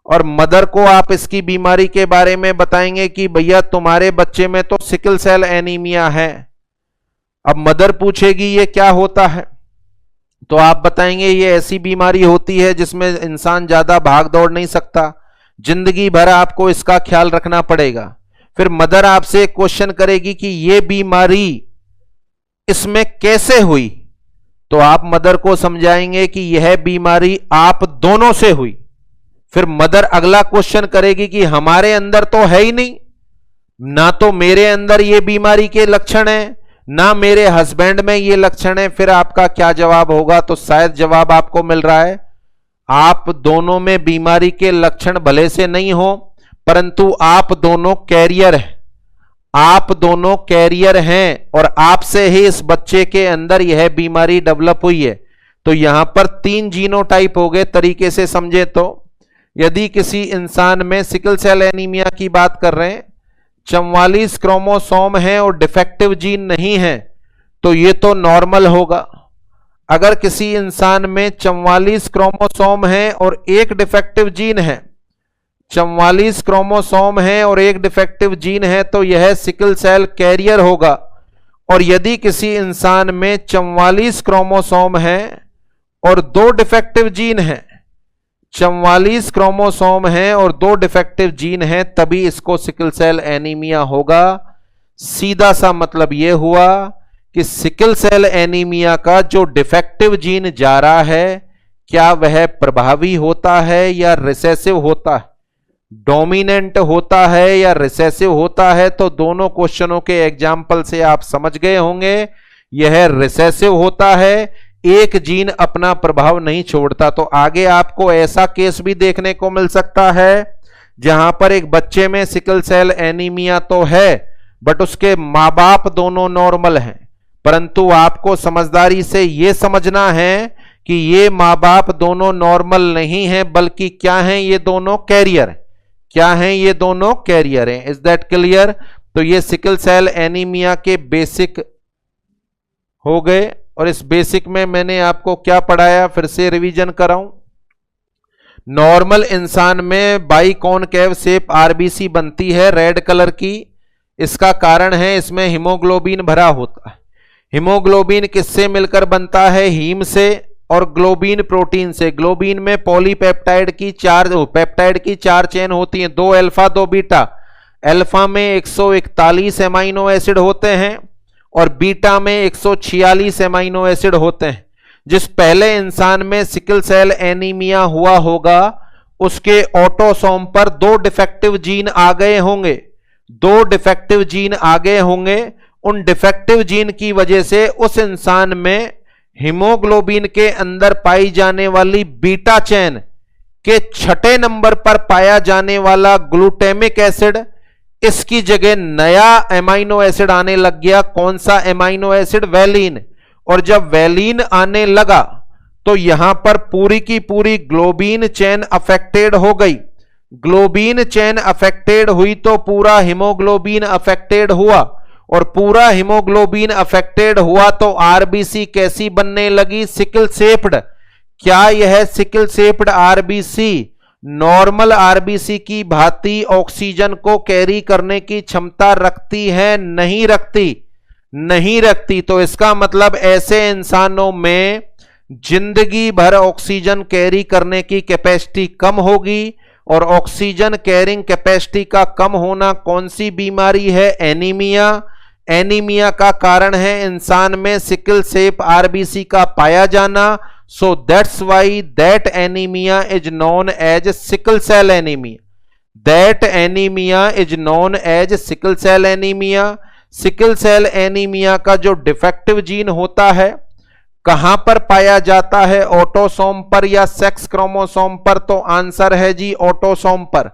और मदर को आप इसकी बीमारी के बारे में बताएंगे कि भैया तुम्हारे बच्चे में तो सिकल सेल एनीमिया है। अब मदर पूछेगी ये क्या होता है, तो आप बताएंगे ये ऐसी बीमारी होती है जिसमें इंसान ज्यादा भाग दौड़ नहीं सकता, जिंदगी भर आपको इसका ख्याल रखना पड़ेगा। फिर मदर आपसे क्वेश्चन करेगी कि ये बीमारी इसमें कैसे हुई, तो आप मदर को समझाएंगे कि यह बीमारी आप दोनों से हुई। फिर मदर अगला क्वेश्चन करेगी कि हमारे अंदर तो है ही नहीं, ना तो मेरे अंदर ये बीमारी के लक्षण है, ना मेरे हस्बैंड में ये लक्षण है। फिर आपका क्या जवाब होगा, तो शायद जवाब आपको मिल रहा है आप दोनों में बीमारी के लक्षण भले से नहीं हो, परंतु आप दोनों कैरियर हैं, आप दोनों कैरियर हैं और आपसे ही इस बच्चे के अंदर यह बीमारी डेवलप हुई है। तो यहां पर 3 जीनोटाइप हो गए तरीके से समझे तो। यदि किसी इंसान में सिकल सेल एनीमिया की बात कर रहे हैं, 44 क्रोमोसोम है और डिफेक्टिव जीन नहीं है, तो ये तो नॉर्मल होगा। अगर किसी इंसान में 44 क्रोमोसोम है और एक डिफेक्टिव जीन है, 44 क्रोमोसोम है और एक डिफेक्टिव जीन है, तो यह सिकल सेल कैरियर होगा। और यदि किसी इंसान में 44 क्रोमोसोम है और 2 डिफेक्टिव जीन है, 44 क्रोमोसोम है और 2 डिफेक्टिव जीन है, तभी इसको सिकल सेल एनीमिया होगा। सीधा सा मतलब यह हुआ कि सिकल सेल एनीमिया का जो डिफेक्टिव जीन जा रहा है, क्या वह प्रभावी होता है या रिसेसिव होता है, डोमिनेंट होता है या रिसेसिव होता है। तो दोनों क्वेश्चनों के एग्जाम्पल से आप समझ गए होंगे यह रिसेसिव होता है, एक जीन अपना प्रभाव नहीं छोड़ता। तो आगे आपको ऐसा केस भी देखने को मिल सकता है जहां पर एक बच्चे में सिकल सेल एनीमिया तो है, बट उसके मां बाप दोनों नॉर्मल हैं, परंतु आपको समझदारी से यह समझना है कि ये मां बाप दोनों नॉर्मल नहीं है, बल्कि क्या हैं, ये दोनों कैरियर। क्या हैं, ये दोनों कैरियर हैं। Is that clear? तो ये सिकल सेल एनीमिया के बेसिक हो गए। और इस बेसिक में मैंने आपको क्या पढ़ाया, फिर से रिवीजन कराऊं। नॉर्मल इंसान में बाइकॉनकेव शेप आरबीसी बनती है रेड कलर की। इसका कारण है इसमें हीमोग्लोबिन भरा होता है। हीमोग्लोबिन किससे मिलकर बनता है, हीम से और ग्लोबिन प्रोटीन से। ग्लोबिन में पॉलीपेप्टाइड की 4 चेन होती हैं, 2 अल्फा 2 बीटा। अल्फा में 141 एमाइनो एसिड होते हैं और बीटा में 146 एमाइनो एसिड होते हैं। जिस पहले इंसान में सिकल सेल एनीमिया हुआ होगा उसके ऑटोसोम पर 2 डिफेक्टिव जीन आ गए होंगे, 2 डिफेक्टिव जीन आ गए होंगे। उन डिफेक्टिव जीन की वजह से उस इंसान में हीमोग्लोबिन के अंदर पाई जाने वाली बीटा चेन के 6 नंबर पर पाया जाने वाला ग्लूटामिक एसिड, इसकी जगह नया एमाइनो एसिड आने लग गया। कौन सा एमाइनो एसिड, वैलिन। और जब वैलिन आने लगा तो यहां पर पूरी की पूरी ग्लोबिन चेन अफेक्टेड हो गई। ग्लोबिन चेन अफेक्टेड हुई तो पूरा हीमोग्लोबिन अफेक्टेड हुआ, और पूरा हीमोग्लोबिन अफेक्टेड हुआ तो आरबीसी कैसी बनने लगी, सिकल शेप्ड। क्या यह sickle shaped RBC normal RBC की भांति ऑक्सीजन को कैरी करने की क्षमता रखती है? नहीं रखती, नहीं रखती। तो इसका मतलब ऐसे इंसानों में जिंदगी भर ऑक्सीजन कैरी करने की कैपेसिटी कम होगी। और ऑक्सीजन कैरिंग कैपेसिटी का कम होना कौन सी बीमारी है, एनीमिया। एनीमिया का कारण है इंसान में सिकल शेप आरबीसी का पाया जाना। So that's why that anaemia is known as sickle cell anaemia. That anaemia is known as sickle cell anaemia. Sickle cell anaemia का जो डिफेक्टिव जीन होता है कहां पर पाया जाता है, ऑटोसोम पर या सेक्स क्रोमोसोम पर? तो आंसर है जी ऑटोसोम पर।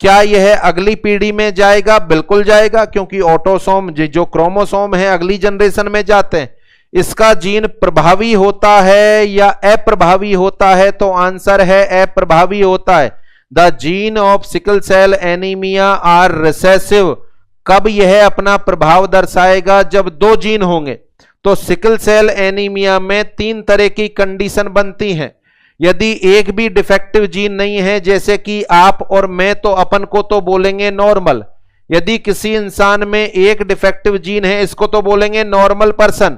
क्या यह अगली पीढ़ी में जाएगा? बिल्कुल जाएगा, क्योंकि ऑटोसोम जो क्रोमोसोम है अगली जनरेशन में जाते हैं। इसका जीन प्रभावी होता है या अप्रभावी होता है? तो आंसर है अप्रभावी होता है। The gene of sickle cell anaemia are recessive. कब यह अपना प्रभाव दर्शाएगा? जब 2 जीन होंगे। तो सिकल सेल एनीमिया में 3 तरह की कंडीशन बनती हैं। यदि एक भी डिफेक्टिव जीन नहीं है, जैसे कि आप और मैं, तो अपन को तो बोलेंगे नॉर्मल। यदि किसी इंसान में एक डिफेक्टिव जीन है, इसको तो बोलेंगे नॉर्मल पर्सन,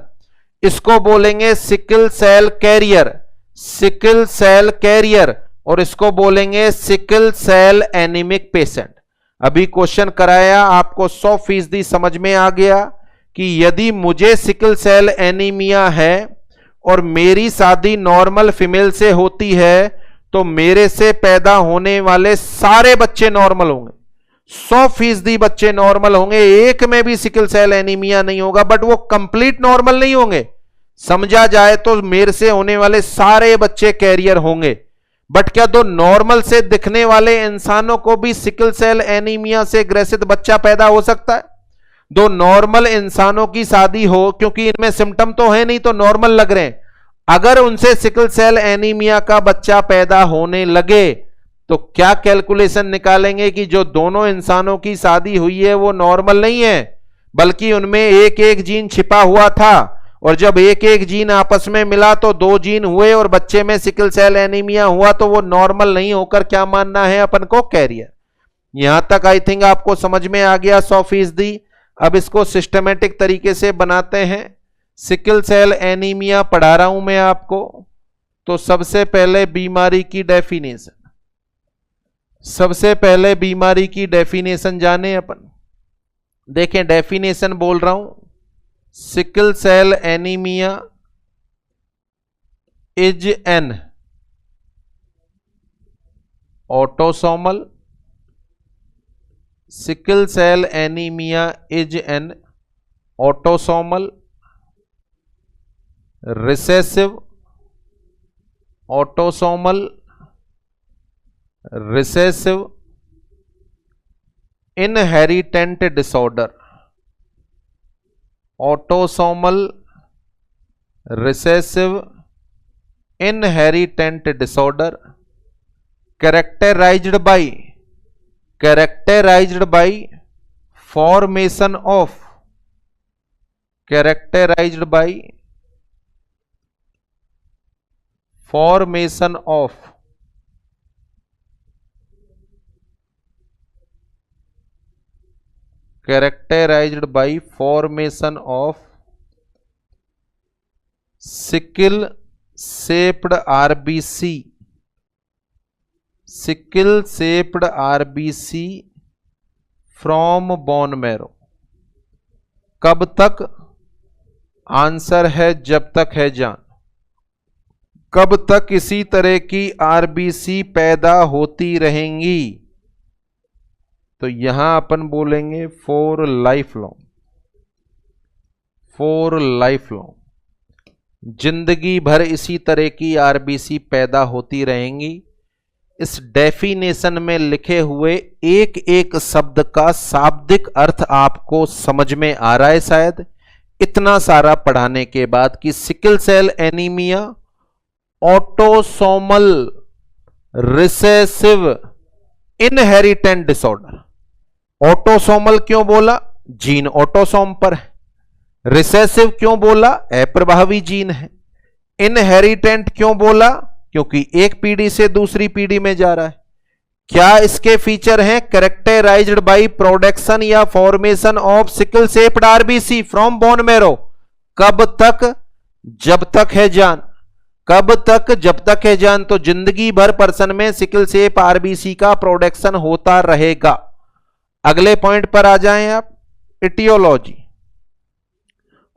इसको बोलेंगे sickle cell carrier, sickle cell carrier, और इसको बोलेंगे सिकल सेल एनीमिक पेशेंट। अभी क्वेश्चन कराया, आपको 100% समझ में आ गया कि यदि मुझे सिकल सेल एनीमिया है और मेरी शादी नॉर्मल फीमेल से होती है तो मेरे से पैदा होने वाले सारे बच्चे नॉर्मल होंगे, 100% बच्चे नॉर्मल होंगे, एक में भी सिकल सेल एनीमिया नहीं होगा, बट वो कंप्लीट नॉर्मल नहीं होंगे। समझा जाए तो मेरे से होने वाले सारे बच्चे कैरियर होंगे। बट क्या दो नॉर्मल से दिखने वाले इंसानों को भी सिकल सेल एनीमिया से ग्रसित बच्चा पैदा हो सकता है? दो नॉर्मल इंसानों की शादी हो, क्योंकि इनमें सिम्टम तो है नहीं तो नॉर्मल लग रहे हैं, अगर उनसे सिकल सेल एनीमिया का बच्चा पैदा होने लगे तो क्या कैलकुलेशन निकालेंगे कि जो दोनों इंसानों की शादी हुई है वो नॉर्मल नहीं है, बल्कि उनमें एक एक जीन छिपा हुआ था, और जब एक एक जीन आपस में मिला तो 2 जीन हुए और बच्चे में सिकल सेल एनीमिया हुआ, तो वो नॉर्मल नहीं होकर क्या मानना है अपन को? कैरियर। यहां तक आई थिंक आपको समझ में आ गया 100%। अब इसको सिस्टमेटिक तरीके से बनाते हैं। सिकल सेल एनीमिया पढ़ा रहा हूं मैं आपको, तो सबसे पहले बीमारी की डेफिनेशन, सबसे पहले बीमारी की डेफिनेशन जाने अपन। देखें डेफिनेशन बोल रहा हूं, sickle cell anaemia is an autosomal, sickle cell anaemia is an autosomal recessive, autosomal recessive inheritant disorder, autosomal recessive inheritant disorder characterized by formation of, characterized by formation of characterized by formation of sickle shaped RBC, sickle shaped RBC from bone marrow। कब तक? Answer है जब तक है जान। कब तक इसी तरह की आरबीसी पैदा होती रहेंगी? तो यहां अपन बोलेंगे for life long, for life long, जिंदगी भर इसी तरह की आरबीसी पैदा होती रहेंगी। इस डेफिनेशन में लिखे हुए एक एक शब्द का शाब्दिक अर्थ आपको समझ में आ रहा है शायद, इतना सारा पढ़ाने के बाद, कि sickle cell anaemia autosomal recessive inheritant disorder. Autosomal क्यों बोला? जीन ऑटोसोम पर है। रिसेसिव क्यों बोला? अप्रभावी जीन है। इनहेरिटेंट क्यों बोला? क्योंकि एक पीढ़ी से दूसरी पीढ़ी में जा रहा है। क्या इसके फीचर हैं? कैरेक्टराइज्ड बाय प्रोडक्शन या formation of sickle shaped RBC from bone marrow. कब तक? जब तक है जान। कब तक? जब तक है जान। तो जिंदगी भर पर्सन में सिकल शेप आरबीसी का प्रोडक्शन होता रहेगा। अगले पॉइंट पर आ जाएं आप। Aetiology.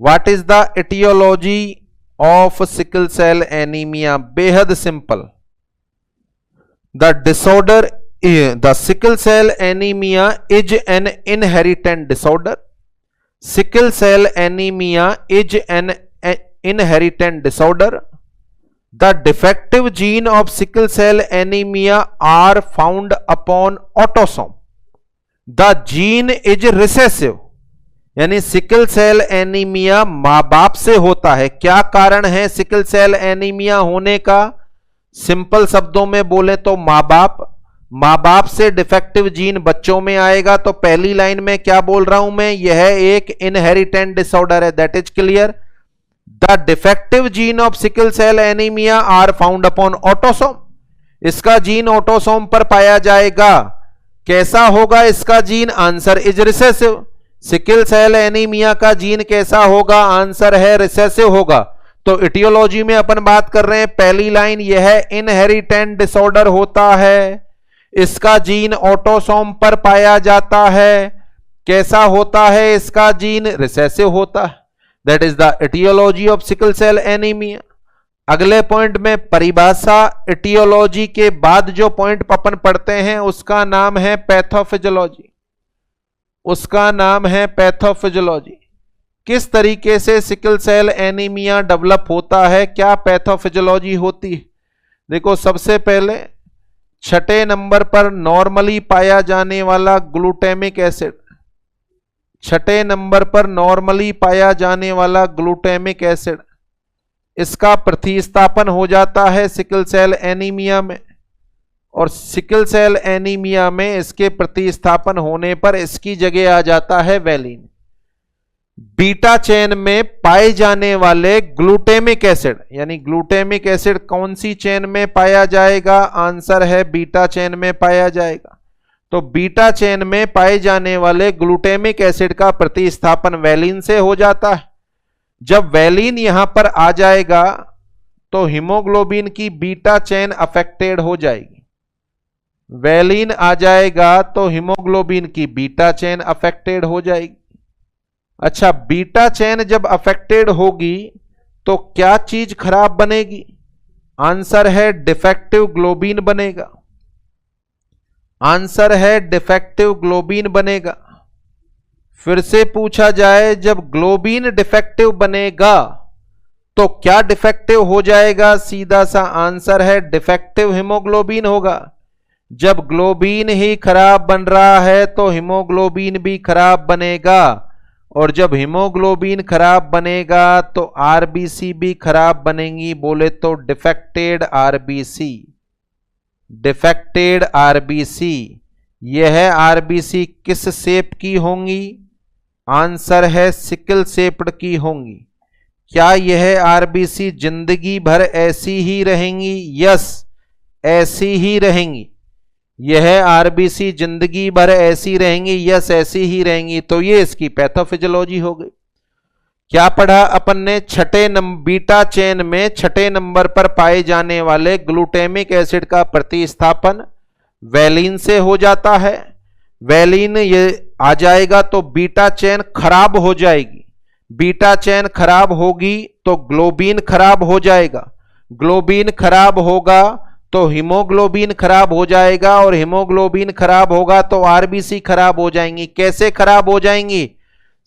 What is the aetiology of sickle cell anaemia? बेहद simple. The disorder, the sickle cell anaemia is an inherent disorder. Sickle cell anaemia is an inherent disorder. The defective gene of sickle cell anemia are found upon autosome. The gene is recessive. यानी sickle cell anaemia मां बाप से होता है। क्या कारण है sickle cell anaemia होने का? सिंपल शब्दों में बोले तो मां बाप। मां बाप से डिफेक्टिव जीन बच्चों में आएगा। तो पहली लाइन में क्या बोल रहा हूं मैं? यह एक इनहेरिटेंट डिसऑर्डर है। That is clear. The defective gene of sickle cell anemia are found upon autosome. इसका जीन ऑटोसोम पर पाया जाएगा। कैसा होगा इसका जीन? Answer is recessive. Sickle cell anaemia का जीन कैसा होगा? आंसर है रिसेसिव होगा। तो इटियोलॉजी में अपन बात कर रहे हैं, पहली लाइन यह है इनहेरिटेंट डिसऑर्डर होता है, इसका जीन ऑटोसोम पर पाया जाता है। कैसा होता है इसका जीन? रिसेसिव होता है। That is the aetiology of sickle cell anaemia. अगले पॉइंट में परिभाषा। इटियोलॉजी के बाद जो पॉइंट अपन पढ़ते हैं उसका नाम है पैथोफिजियोलॉजी। उसका नाम है पैथोफिजियोलॉजी। किस तरीके से सिकल सेल एनीमिया डेवलप होता है, क्या पैथोफिजियोलॉजी होती है? देखो, सबसे पहले छठे नंबर पर नॉर्मली पाया जाने वाला ग्लूटामिक एसिड, छठे नंबर पर नॉर्मली पाया जाने वाला ग्लूटामिक एसिड, इसका प्रतिस्थापन हो जाता है सिकल सेल एनीमिया में, और सिकल सेल एनीमिया में इसके प्रतिस्थापन होने पर इसकी जगह आ जाता है वैलिन। बीटा चेन में पाए जाने वाले ग्लूटामिक एसिड, यानी ग्लूटामिक एसिड कौन सी चेन में पाया जाएगा? आंसर है बीटा चेन में पाया जाएगा। तो बीटा चेन में पाए जाने वाले ग्लूटामिक एसिड का प्रतिस्थापन वैलिन से हो जाता है। जब वैलिन यहां पर आ जाएगा तो हीमोग्लोबिन की बीटा चेन अफेक्टेड हो जाएगी। वैलिन आ जाएगा तो हीमोग्लोबिन की बीटा चेन अफेक्टेड हो जाएगी। अच्छा, बीटा चेन जब अफेक्टेड होगी तो क्या चीज खराब बनेगी? आंसर है डिफेक्टिव ग्लोबिन बनेगा। आंसर है डिफेक्टिव ग्लोबिन बनेगा। फिर से पूछा जाए, जब ग्लोबिन डिफेक्टिव बनेगा तो क्या डिफेक्टिव हो जाएगा? सीधा सा आंसर है डिफेक्टिव हीमोग्लोबिन होगा। जब ग्लोबिन ही खराब बन रहा है तो हीमोग्लोबिन भी खराब बनेगा, और जब हीमोग्लोबिन खराब बनेगा तो आरबीसी भी खराब बनेंगी। बोले तो डिफेक्टेड आरबीसी, डिफेक्टेड आरबीसी। यह आरबीसी किस शेप की होंगी? आंसर है सिकल शेप्ड की होंगी। क्या यह आरबीसी जिंदगी भर ऐसी ही रहेंगी? यस, ऐसी ही रहेंगी। यह आरबीसी जिंदगी भर ऐसी रहेंगी? यस, ऐसी ही रहेंगी। तो ये इसकी पैथोफिजियोलॉजी हो गई। क्या पढ़ा अपन ने? छठे नंबर बीटा चेन में छठे नंबर पर पाए जाने वाले ग्लूटामिक एसिड का प्रतिस्थापन वैलिन से हो जाता है। वैलिन ये आ जाएगा तो बीटा चेन खराब हो जाएगी। बीटा चेन खराब होगी तो ग्लोबिन खराब हो जाएगा। ग्लोबिन खराब होगा तो हीमोग्लोबिन खराब हो जाएगा, और हीमोग्लोबिन खराब होगा तो आरबीसी खराब हो जाएंगी। कैसे खराब हो जाएंगी?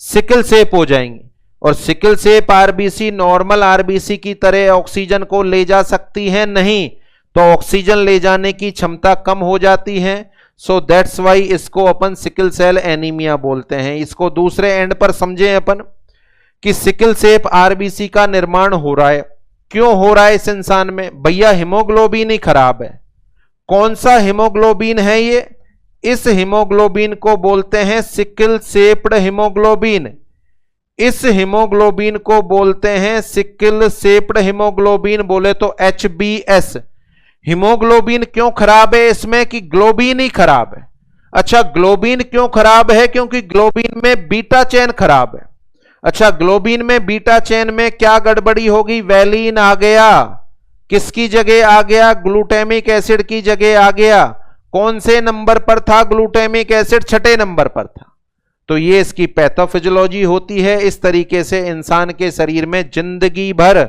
सिकल शेप हो जाएंगी। और sickle shape RBC normal RBC की तरह ऑक्सीजन को ले जा सकती है? नहीं, तो ऑक्सीजन ले जाने की क्षमता कम हो जाती है। सो दैट्स वाई इसको अपन सिकल सेल एनीमिया बोलते हैं। इसको दूसरे एंड पर समझें अपन कि सिकल शेप आरबीसी का निर्माण हो रहा है। क्यों हो रहा है इस इंसान में? भैया हीमोग्लोबिन ही खराब है। कौन सा हीमोग्लोबिन है ये? इस हीमोग्लोबिन को बोलते हैं सिकल शेप्ड हीमोग्लोबिन। इस हीमोग्लोबिन को बोलते हैं सिकल शेप्ड हीमोग्लोबिन, बोले तो HbS। हीमोग्लोबिन क्यों खराब है इसमें? कि ग्लोबिन ही खराब है। अच्छा, ग्लोबिन क्यों खराब है? क्योंकि ग्लोबिन में बीटा चेन खराब है। अच्छा, ग्लोबिन में बीटा चेन में क्या गड़बड़ी होगी? वैलिन आ गया, किसकी जगह आ गया? ग्लूटामिक एसिड की जगह आ गया। कौन से नंबर पर था ग्लूटामिक एसिड? छठे नंबर पर था। तो ये इसकी पैथोफिजियोलॉजी होती है। इस तरीके से इंसान के शरीर में जिंदगी भर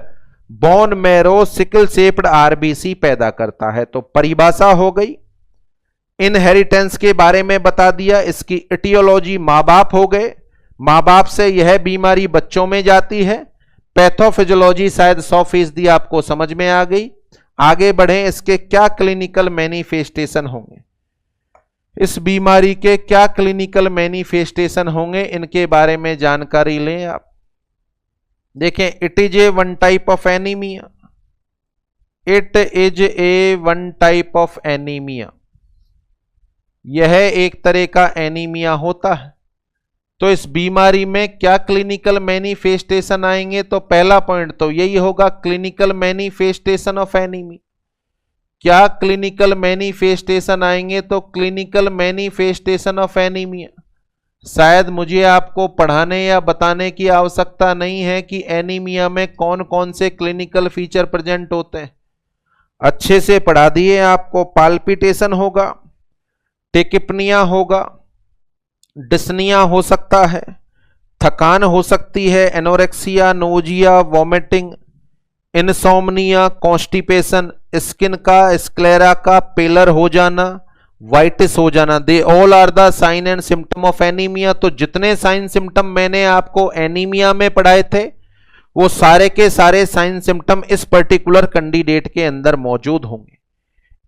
bone marrow sickle shaped RBC पैदा करता है। तो परिभाषा हो गई, इनहेरिटेंस के बारे में बता दिया, इसकी इटियोलॉजी मां बाप हो गए, मां बाप से यह बीमारी बच्चों में जाती है। पैथोफिजियोलॉजी शायद 100% आपको समझ में आ गई। आगे बढ़ें, इसके क्या क्लिनिकल मैनिफेस्टेशन होंगे, इस बीमारी के क्या क्लिनिकल मैनिफेस्टेशन होंगे, इनके बारे में जानकारी लें आप। देखें, it is A one type of anaemia. It is A one type of anaemia. यह एक तरह का एनीमिया होता है। तो इस बीमारी में क्या क्लिनिकल मैनिफेस्टेशन आएंगे? तो पहला पॉइंट तो यही होगा, क्लिनिकल मैनिफेस्टेशन ऑफ एनीमिया। क्या क्लिनिकल मैनिफेस्टेशन आएंगे? तो क्लिनिकल मैनिफेस्टेशन ऑफ एनीमिया शायद मुझे आपको पढ़ाने या बताने की आवश्यकता नहीं है कि एनीमिया में कौन कौन से क्लिनिकल फीचर प्रेजेंट होते हैं, अच्छे से पढ़ा दिए आपको। पाल्पिटेशन होगा, टेकिपनिया होगा, डिस्निया हो सकता है, थकान हो सकती है, anorexia, nausea, vomiting, insomnia, constipation, skin का, स्क्लेरा का पेलर हो जाना, वाइटिस हो जाना, they all are the sign and symptom of anaemia. तो जितने साइन सिम्टम मैंने आपको एनीमिया में पढ़ाए थे वो सारे के सारे साइन सिम्टम इस पर्टिकुलर कैंडिडेट के अंदर मौजूद होंगे।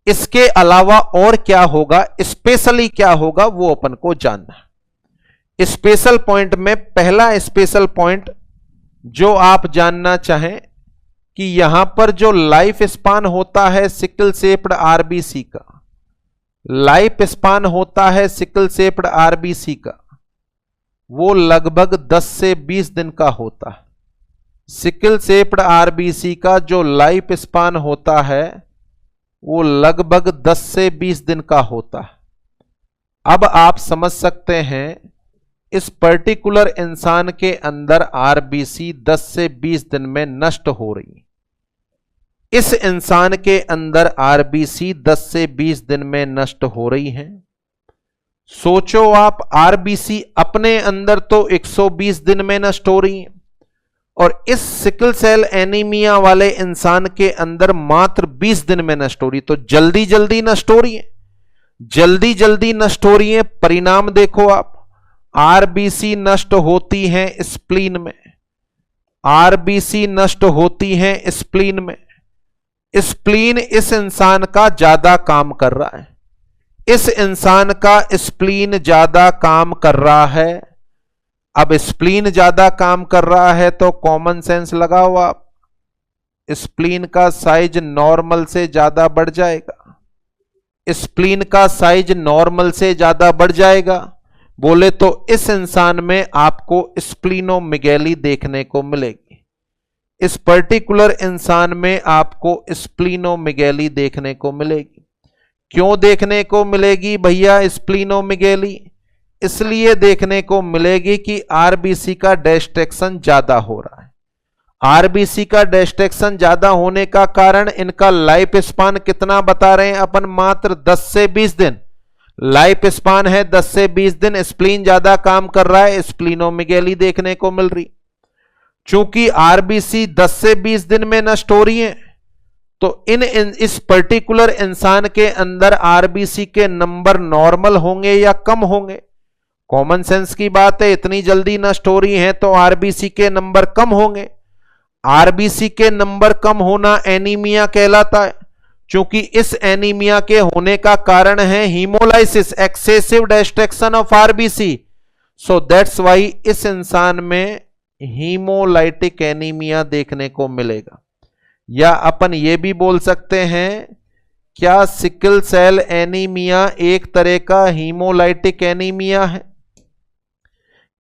इसके अलावा और क्या होगा, स्पेशली क्या होगा, वो अपन को जानना है। स्पेशल पॉइंट में पहला स्पेशल पॉइंट जो आप जानना चाहें कि यहां पर जो लाइफ स्पान होता है सिकल सेप्ड आरबीसी का, लाइफ स्पान होता है सिकल सेप्ड आरबीसी का, वो लगभग 10 से 20 दिन का होता है। सिकल सेप्ड आरबीसी का जो लाइफ स्पान होता है वो लगभग 10 से 20 दिन का होता है। अब आप समझ सकते हैं इस पर्टिकुलर इंसान के अंदर आरबीसी 10 से 20 दिन में नष्ट हो रही है। इस इंसान के अंदर आरबीसी 10 से 20 दिन में नष्ट हो रही हैं। सोचो आप, आरबीसी अपने अंदर तो 120 दिन में नष्ट हो रही हैं और इस सिकल सेल एनीमिया वाले इंसान के अंदर मात्र 20 दिन में नष्ट हो रही। तो जल्दी जल्दी नष्ट हो रही है, जल्दी जल्दी नष्ट हो रही है। परिणाम देखो आप, आरबीसी नष्ट होती हैं स्प्लीन में, आरबीसी नष्ट होती हैं स्प्लीन में। स्प्लीन इस इंसान का ज्यादा काम कर रहा है, इस इंसान का स्प्लीन ज्यादा काम कर रहा है। अब स्प्लीन ज्यादा काम कर रहा है तो कॉमन सेंस लगाओ आप, स्प्लीन का साइज नॉर्मल से ज्यादा बढ़ जाएगा, स्प्लीन का साइज नॉर्मल से ज्यादा बढ़ जाएगा। बोले तो इस इंसान में आपको स्प्लीनोमेगैली देखने को मिलेगी, इस पर्टिकुलर इंसान में आपको स्प्लीनोमेगैली देखने को मिलेगी। क्यों देखने को मिलेगी भैया स्प्लीनोमेगैली? इसलिए देखने को मिलेगी कि आरबीसी का डिस्ट्रैक्शन ज्यादा हो रहा है। आरबीसी का डिस्ट्रैक्शन ज्यादा होने का कारण इनका लाइफ स्पान कितना बता रहे हैं अपन, मात्र 10 से 20 दिन लाइफ स्पान है, 10 से 20 दिन। स्प्लीन ज्यादा काम कर रहा है, स्प्लीनोमेगैली देखने को मिल रही। चूंकि आरबीसी 10 से 20 दिन में नष्ट हो रही है तो इस पर्टिकुलर इंसान के अंदर आरबीसी के नंबर नॉर्मल होंगे या कम होंगे? कॉमन सेंस की बात है, इतनी जल्दी नष्ट हो रही हैं तो आरबीसी के नंबर कम होंगे। आरबीसी के नंबर कम होना एनीमिया कहलाता है। चूंकि इस एनीमिया के होने का कारण है haemolysis, excessive destruction of RBC, so that's why इस इंसान में हीमोलाइटिक एनीमिया देखने को मिलेगा। या अपन ये भी बोल सकते हैं, क्या सिकल सेल एनीमिया एक तरह का हीमोलाइटिक एनीमिया है?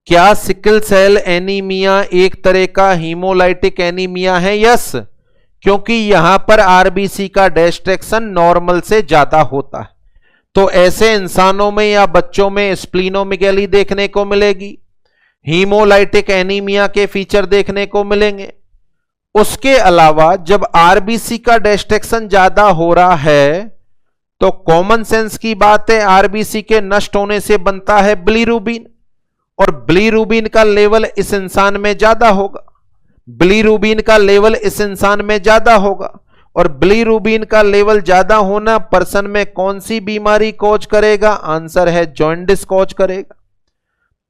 क्या सिकल सेल एनीमिया एक तरह का हीमोलाइटिक एनीमिया है? यस, क्योंकि यहां पर आरबीसी का डिस्ट्रैक्शन नॉर्मल से ज्यादा होता है। तो ऐसे इंसानों में या बच्चों में स्प्लीनोमेगैली देखने को मिलेगी, हीमोलाइटिक एनीमिया के फीचर देखने को मिलेंगे। उसके अलावा जब आरबीसी का डिस्ट्रैक्शन ज्यादा हो रहा है तो कॉमन सेंस की बात है, आरबीसी के नष्ट होने से बनता है बिलीरुबिन और बिलीरुबिन का लेवल इस इंसान में ज्यादा होगा, बिलीरुबिन का लेवल इस इंसान में ज्यादा होगा। और बिलीरुबिन का लेवल ज्यादा होना पर्सन में कौन सी बीमारी कॉज करेगा? आंसर है जॉन्डिस कॉज करेगा।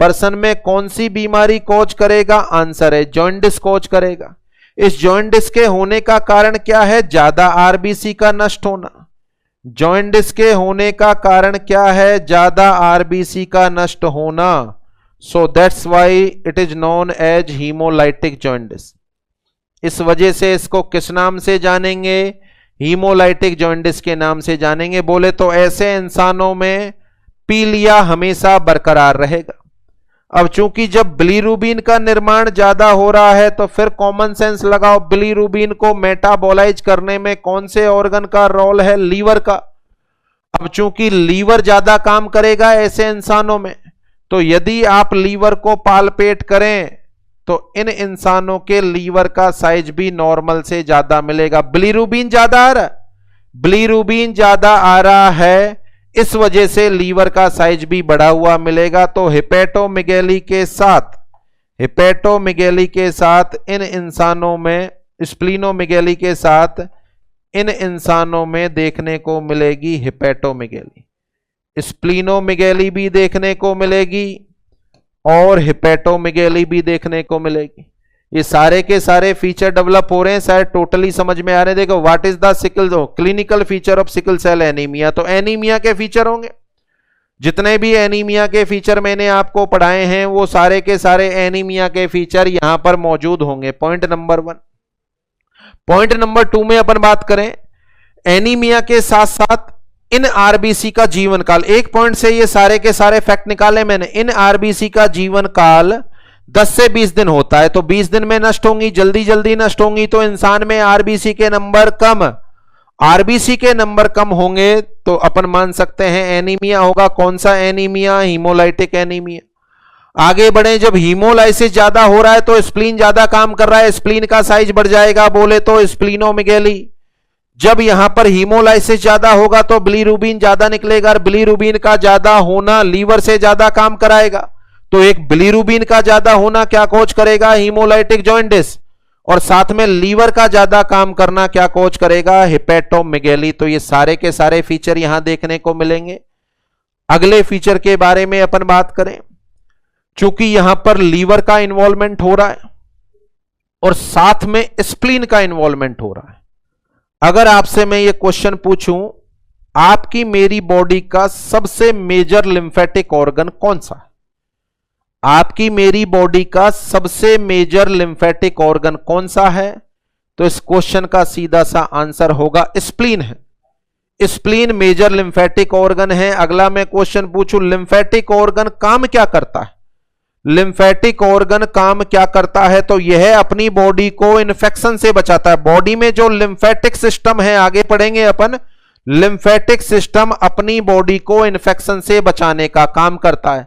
पर्सन में कौन सी बीमारी कॉज करेगा? आंसर है जॉन्डिस कॉज करेगा। इस जॉन्डिस के होने का कारण क्या है? ज्यादा आरबीसी का नष्ट होना। जॉन्डिस के होने का कारण क्या है? ज्यादा आरबीसी का नष्ट होना। So that's why it is known as haemolytic jaundice. इस वजह से इसको किस नाम से जानेंगे? हीमोलाइटिक जॉन्डिस के नाम से जानेंगे। बोले तो ऐसे इंसानों में पीलिया हमेशा बरकरार रहेगा। अब चूंकि जब बिलीरुबिन का निर्माण ज्यादा हो रहा है तो फिर कॉमन सेंस लगाओ, बिलीरुबिन को मेटाबोलाइज करने में कौन से ऑर्गन का रोल है? लीवर का। अब चूंकि लीवर ज्यादा काम करेगा ऐसे इंसानों में, तो यदि आप लीवर को पालपेट करें तो इन इंसानों के लीवर का साइज भी नॉर्मल से ज्यादा मिलेगा। बिलीरुबिन ज्यादा आ रहा है, बिलीरुबिन ज्यादा आ रहा है, इस वजह से लीवर का साइज भी बढ़ा हुआ मिलेगा। तो हेपेटोमेगैली के साथ इन इंसानों में, स्प्लीनोमेगैली के साथ इन इंसानों में देखने को मिलेगी हेपेटोमेगैली, स्प्लीनोमेगैली भी देखने को मिलेगी और हेपेटोमेगैली भी देखने को मिलेगी। ये सारे के सारे फीचर डेवलप हो रहे हैं, शायद टोटली समझ में आ रहे हैं। देखो, what is the sickle clinical feature of sickle cell anaemia, तो एनीमिया के फीचर होंगे। जितने भी एनीमिया के फीचर मैंने आपको पढ़ाए हैं वो सारे के सारे एनीमिया के फीचर यहां पर मौजूद होंगे। Point number 1। पॉइंट नंबर 2 में अपन बात करें एनीमिया के साथ साथ इन आरबीसी का जीवन काल। एक पॉइंट से ये सारे के सारे फैक्ट निकाले मैंने। इन आरबीसी का जीवन काल 10 से 20 दिन होता है, तो 20 दिन में नष्ट होंगी, जल्दी जल्दी नष्ट होंगी, तो इंसान में आरबीसी के नंबर कम, आरबीसी के नंबर कम होंगे तो अपन मान सकते हैं एनीमिया होगा। कौन सा एनीमिया? Haemolytic anaemia. आगे बढ़े, जब हीमोलाइसिस ज्यादा हो रहा है तो स्प्लीन ज्यादा काम कर रहा है, स्प्लीन का साइज बढ़ जाएगा, बोले तो स्प्लीनोमेगैली। जब यहां पर हीमोलाइसिस ज्यादा होगा तो बिलीरुबिन ज्यादा निकलेगा, और बिलीरुबिन का ज्यादा होना लीवर से ज्यादा काम कराएगा, तो एक बिलीरुबिन का ज्यादा होना क्या कोज करेगा? हीमोलाइटिक जॉन्डिस, और साथ में लीवर का ज्यादा काम करना क्या कोज करेगा? हेपेटोमेगैली। तो ये सारे के सारे फीचर यहां देखने को मिलेंगे। अगले फीचर के बारे में अपन बात करें, चूंकि यहां पर लीवर का इन्वॉल्वमेंट हो रहा है और साथ में स्प्लीन का इन्वॉल्वमेंट हो रहा है। अगर आपसे मैं ये क्वेश्चन पूछूं, आपकी मेरी बॉडी का सबसे मेजर लिम्फेटिक ऑर्गन कौन सा है? आपकी मेरी बॉडी का सबसे मेजर लिम्फेटिक ऑर्गन कौन सा है? तो इस क्वेश्चन का सीधा सा आंसर होगा स्प्लीन है। स्प्लीन मेजर लिम्फेटिक ऑर्गन है। अगला मैं क्वेश्चन पूछूं, लिम्फेटिक ऑर्गन काम क्या करता है? लिम्फेटिक ऑर्गन काम क्या करता है? तो यह अपनी बॉडी को इन्फेक्शन से बचाता है। बॉडी में जो लिम्फेटिक सिस्टम है, आगे पढ़ेंगे अपन, लिम्फेटिक सिस्टम अपनी बॉडी को इन्फेक्शन से बचाने का काम करता है।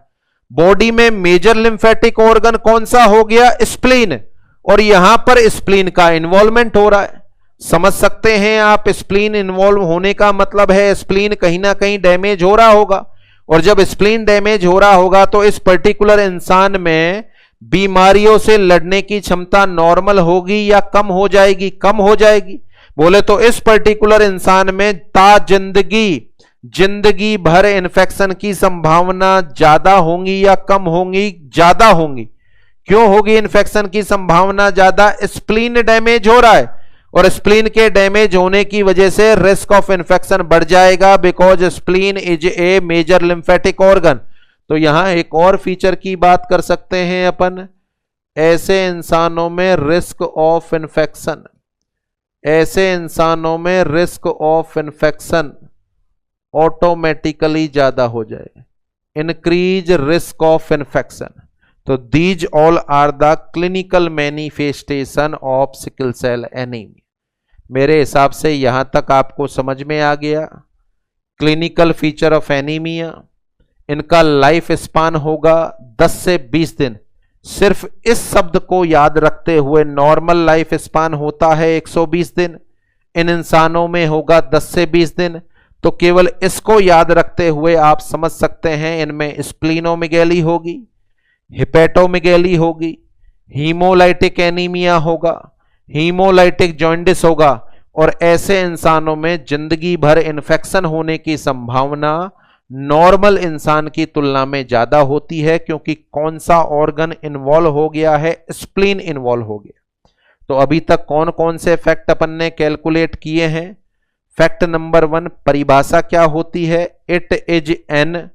बॉडी में मेजर लिम्फेटिक ऑर्गन कौन सा हो गया? स्प्लीन, और यहां पर स्प्लीन का इन्वॉल्वमेंट हो रहा है। समझ सकते हैं आप, स्प्लीन इन्वॉल्व होने का मतलब है स्प्लीन कहीं ना कहीं डैमेज हो रहा होगा, और जब स्प्लीन डैमेज हो रहा होगा तो इस पर्टिकुलर इंसान में बीमारियों से लड़ने की क्षमता नॉर्मल होगी या कम हो जाएगी? कम हो जाएगी। बोले तो इस पर्टिकुलर इंसान में जिंदगी भर इन्फेक्शन की संभावना ज्यादा होंगी या कम होंगी? ज्यादा होंगी। क्यों होगी इन्फेक्शन की संभावना ज्यादा? स्प्लीन डैमेज हो रहा है, और स्प्लीन के डैमेज होने की वजह से रिस्क ऑफ इन्फेक्शन बढ़ जाएगा, because spleen is a major lymphatic organ. तो यहां एक और फीचर की बात कर सकते हैं अपन, ऐसे इंसानों में रिस्क ऑफ इन्फेक्शन, ऐसे इंसानों में रिस्क ऑफ इन्फेक्शन ऑटोमेटिकली ज्यादा हो जाए, इंक्रीज रिस्क ऑफ इन्फेक्शन। तो these all are the clinical manifestation of sickle cell anaemia. मेरे हिसाब से यहां तक आपको समझ में आ गया क्लिनिकल फीचर ऑफ एनीमिया। इनका लाइफ स्पान होगा 10 से 20 दिन। सिर्फ इस शब्द को याद रखते हुए, नॉर्मल लाइफ स्पान होता है 120 दिन, इन इंसानों में होगा 10 से 20 दिन। तो केवल इसको याद रखते हुए आप समझ सकते हैं इनमें स्प्लीनोमेगैली होगी, हेपेटोमेगैली होगी, हीमोलाइटिक एनीमिया होगा, हीमोलाइटिक जॉन्डिस होगा, और ऐसे इंसानों में जिंदगी भर इन्फेक्शन होने की संभावना नॉर्मल इंसान की तुलना में ज्यादा होती है, क्योंकि कौन सा ऑर्गन इन्वॉल्व हो गया है? स्प्लीन इन्वॉल्व हो गया। तो अभी तक कौन कौन से फैक्ट अपन ने कैलकुलेट किए हैं? फैक्ट नंबर 1, परिभाषा क्या होती है? It is an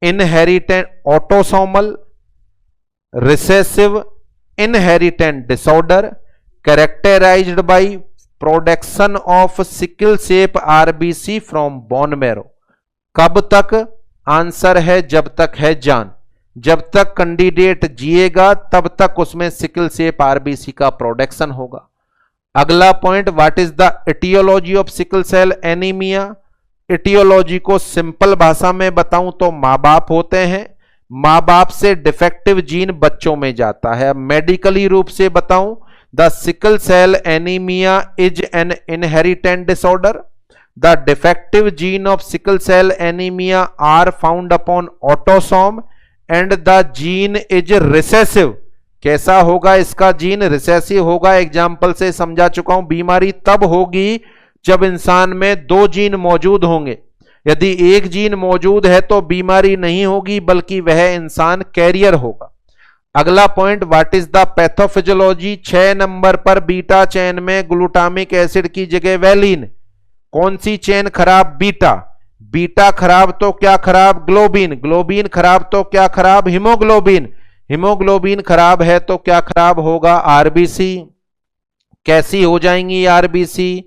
inheritant autosomal recessive inheritant disorder characterized by production of sickle shape RBC from bone marrow. कब तक? आंसर है जब तक है जान। जब तक कैंडिडेट जिएगा तब तक उसमें सिकल सेप आरबीसी का प्रोडक्शन होगा। अगला point, what is the aetiology of sickle cell anaemia. Aetiology को सिंपल भाषा में बताऊं तो मां बाप होते हैं, मां बाप से डिफेक्टिव जीन बच्चों में जाता है। मेडिकली रूप से बताऊं, the sickle cell anaemia is an inherent disorder. The defective gene of sickle cell anaemia are found upon autosome and the gene is recessive. कैसा होगा इसका जीन? रिसेसिव होगा। एग्जाम्पल से समझा चुका हूं, बीमारी तब होगी जब इंसान में दो जीन मौजूद होंगे। यदि एक जीन मौजूद है तो बीमारी नहीं होगी, बल्कि वह इंसान कैरियर होगा। अगला point, what is the pathophysiology. 6 number पर बीटा चेन में ग्लूटामिक एसिड की जगह वैलिन। कौन सी चेन खराब? बीटा। बीटा खराब तो क्या खराब? ग्लोबिन। ग्लोबिन खराब तो क्या खराब? हीमोग्लोबिन। हीमोग्लोबिन खराब है तो क्या खराब होगा? आरबीसी। कैसी हो जाएंगी आरबीसी?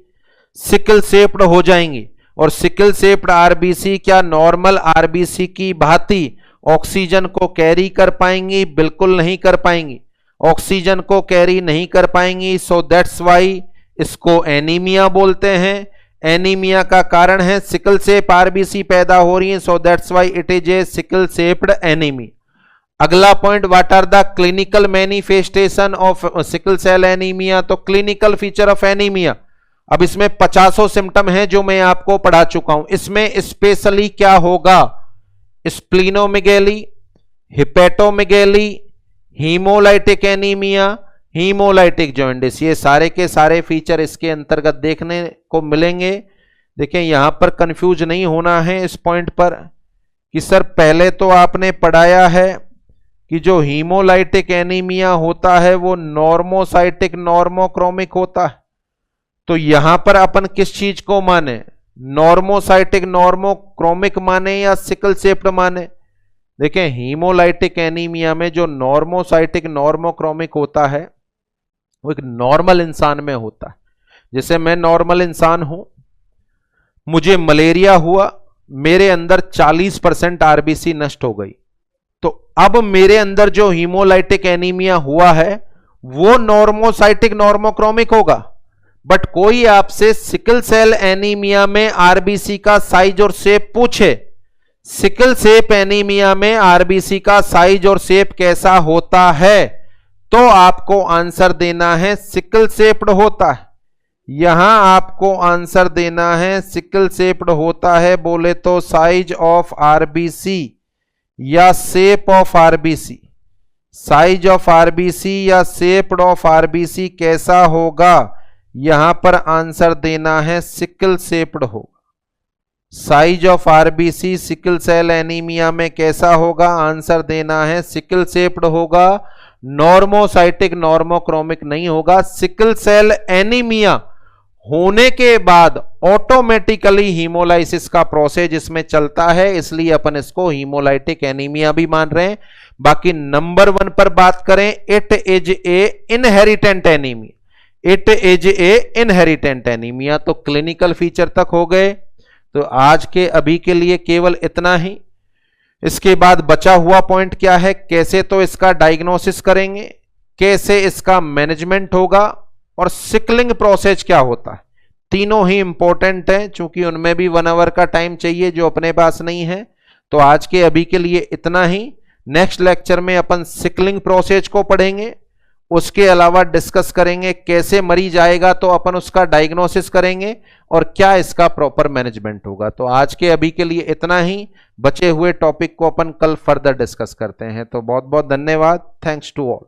सिकल सेप्ड हो जाएंगी। और सिकल सेप्ड आरबीसी क्या नॉर्मल आरबीसी की भांति ऑक्सीजन को कैरी कर पाएंगी? बिल्कुल नहीं कर पाएंगी। ऑक्सीजन को कैरी नहीं कर पाएंगी, सो दैट्स वाई इसको एनीमिया बोलते हैं। एनीमिया का कारण है सिकल सेप आरबीसी पैदा हो रही है, so that's why it is a sickle shaped anaemia. अगला point, what are the clinical manifestation of sickle cell anaemia. तो क्लिनिकल फीचर ऑफ एनीमिया, अब इसमें 50 सिम्टम हैं जो मैं आपको पढ़ा चुका हूं। इसमें स्पेशली क्या होगा? स्प्लीनोमेगेली, हिपेटोमेगेली, हीमोलाइटिक एनीमिया, हीमोलाइटिक जॉन्डिस, ये सारे के सारे फीचर इसके अंतर्गत देखने को मिलेंगे। देखिए यहां पर कंफ्यूज नहीं होना है इस पॉइंट पर कि सर पहले तो आपने पढ़ाया है कि जो हीमोलाइटिक एनीमिया होता है वो नॉर्मोसाइटिक नॉर्मोक्रोमिक होता है। तो यहां पर अपन किस चीज को माने? नॉर्मोसाइटिक नॉर्मोक्रोमिक माने या सिकल सेप्ड माने? देखें हीमोलाइटिक एनीमिया में जो नॉर्मोसाइटिक नॉर्मोक्रोमिक होता है वो एक नॉर्मल इंसान में होता है। जैसे मैं नॉर्मल इंसान हूं, मुझे मलेरिया हुआ, मेरे अंदर 40% आरबीसी नष्ट हो गई, तो अब मेरे अंदर जो हीमोलाइटिक एनीमिया हुआ है वो नॉर्मोसाइटिक नॉर्मोक्रोमिक होगा। बट कोई आपसे सिकल सेल एनीमिया में आरबीसी का साइज और शेप पूछे, सिकल सेप एनीमिया में आरबीसी का साइज और शेप कैसा होता है, तो आपको आंसर देना है सिकल सेप्ड होता है। यहां आपको आंसर देना है सिकल सेप्ड होता है। बोले तो साइज ऑफ आरबीसी या shape of RBC, size of RBC या शेप ऑफ आरबीसी कैसा होगा? यहां पर आंसर देना है सिकल सेप्ड होगा। Size of RBC sickle cell anaemia में कैसा होगा? आंसर देना है सिकल सेप्ड होगा, नॉर्मोसाइटिक नॉर्मोक्रोमिक नहीं होगा। सिकल सेल एनीमिया होने के बाद ऑटोमेटिकली हीमोलाइसिस का प्रोसेस इसमें चलता है, इसलिए अपन इसको हीमोलाइटिक एनीमिया भी मान रहे हैं। बाकी नंबर 1 पर बात करें, it is A inherent anaemia, it is A inherent anaemia. तो क्लिनिकल फीचर तक हो गए। तो आज के अभी के लिए केवल इतना ही। इसके बाद बचा हुआ पॉइंट क्या है? कैसे तो इसका डायग्नोसिस करेंगे, कैसे इसका मैनेजमेंट होगा, और सिकलिंग प्रोसेस क्या होता है। तीनों ही इंपॉर्टेंट हैं, चूंकि उनमें भी 1 आवर का टाइम चाहिए जो अपने पास नहीं है। तो आज के अभी के लिए इतना ही। नेक्स्ट लेक्चर में अपन सिकलिंग प्रोसेस को पढ़ेंगे, उसके अलावा डिस्कस करेंगे कैसे मरीज आएगा तो अपन उसका डायग्नोसिस करेंगे और क्या इसका प्रॉपर मैनेजमेंट होगा। तो आज के अभी के लिए इतना ही। बचे हुए टॉपिक को अपन कल फर्दर डिस्कस करते हैं। तो बहुत बहुत धन्यवाद। Thanks to all.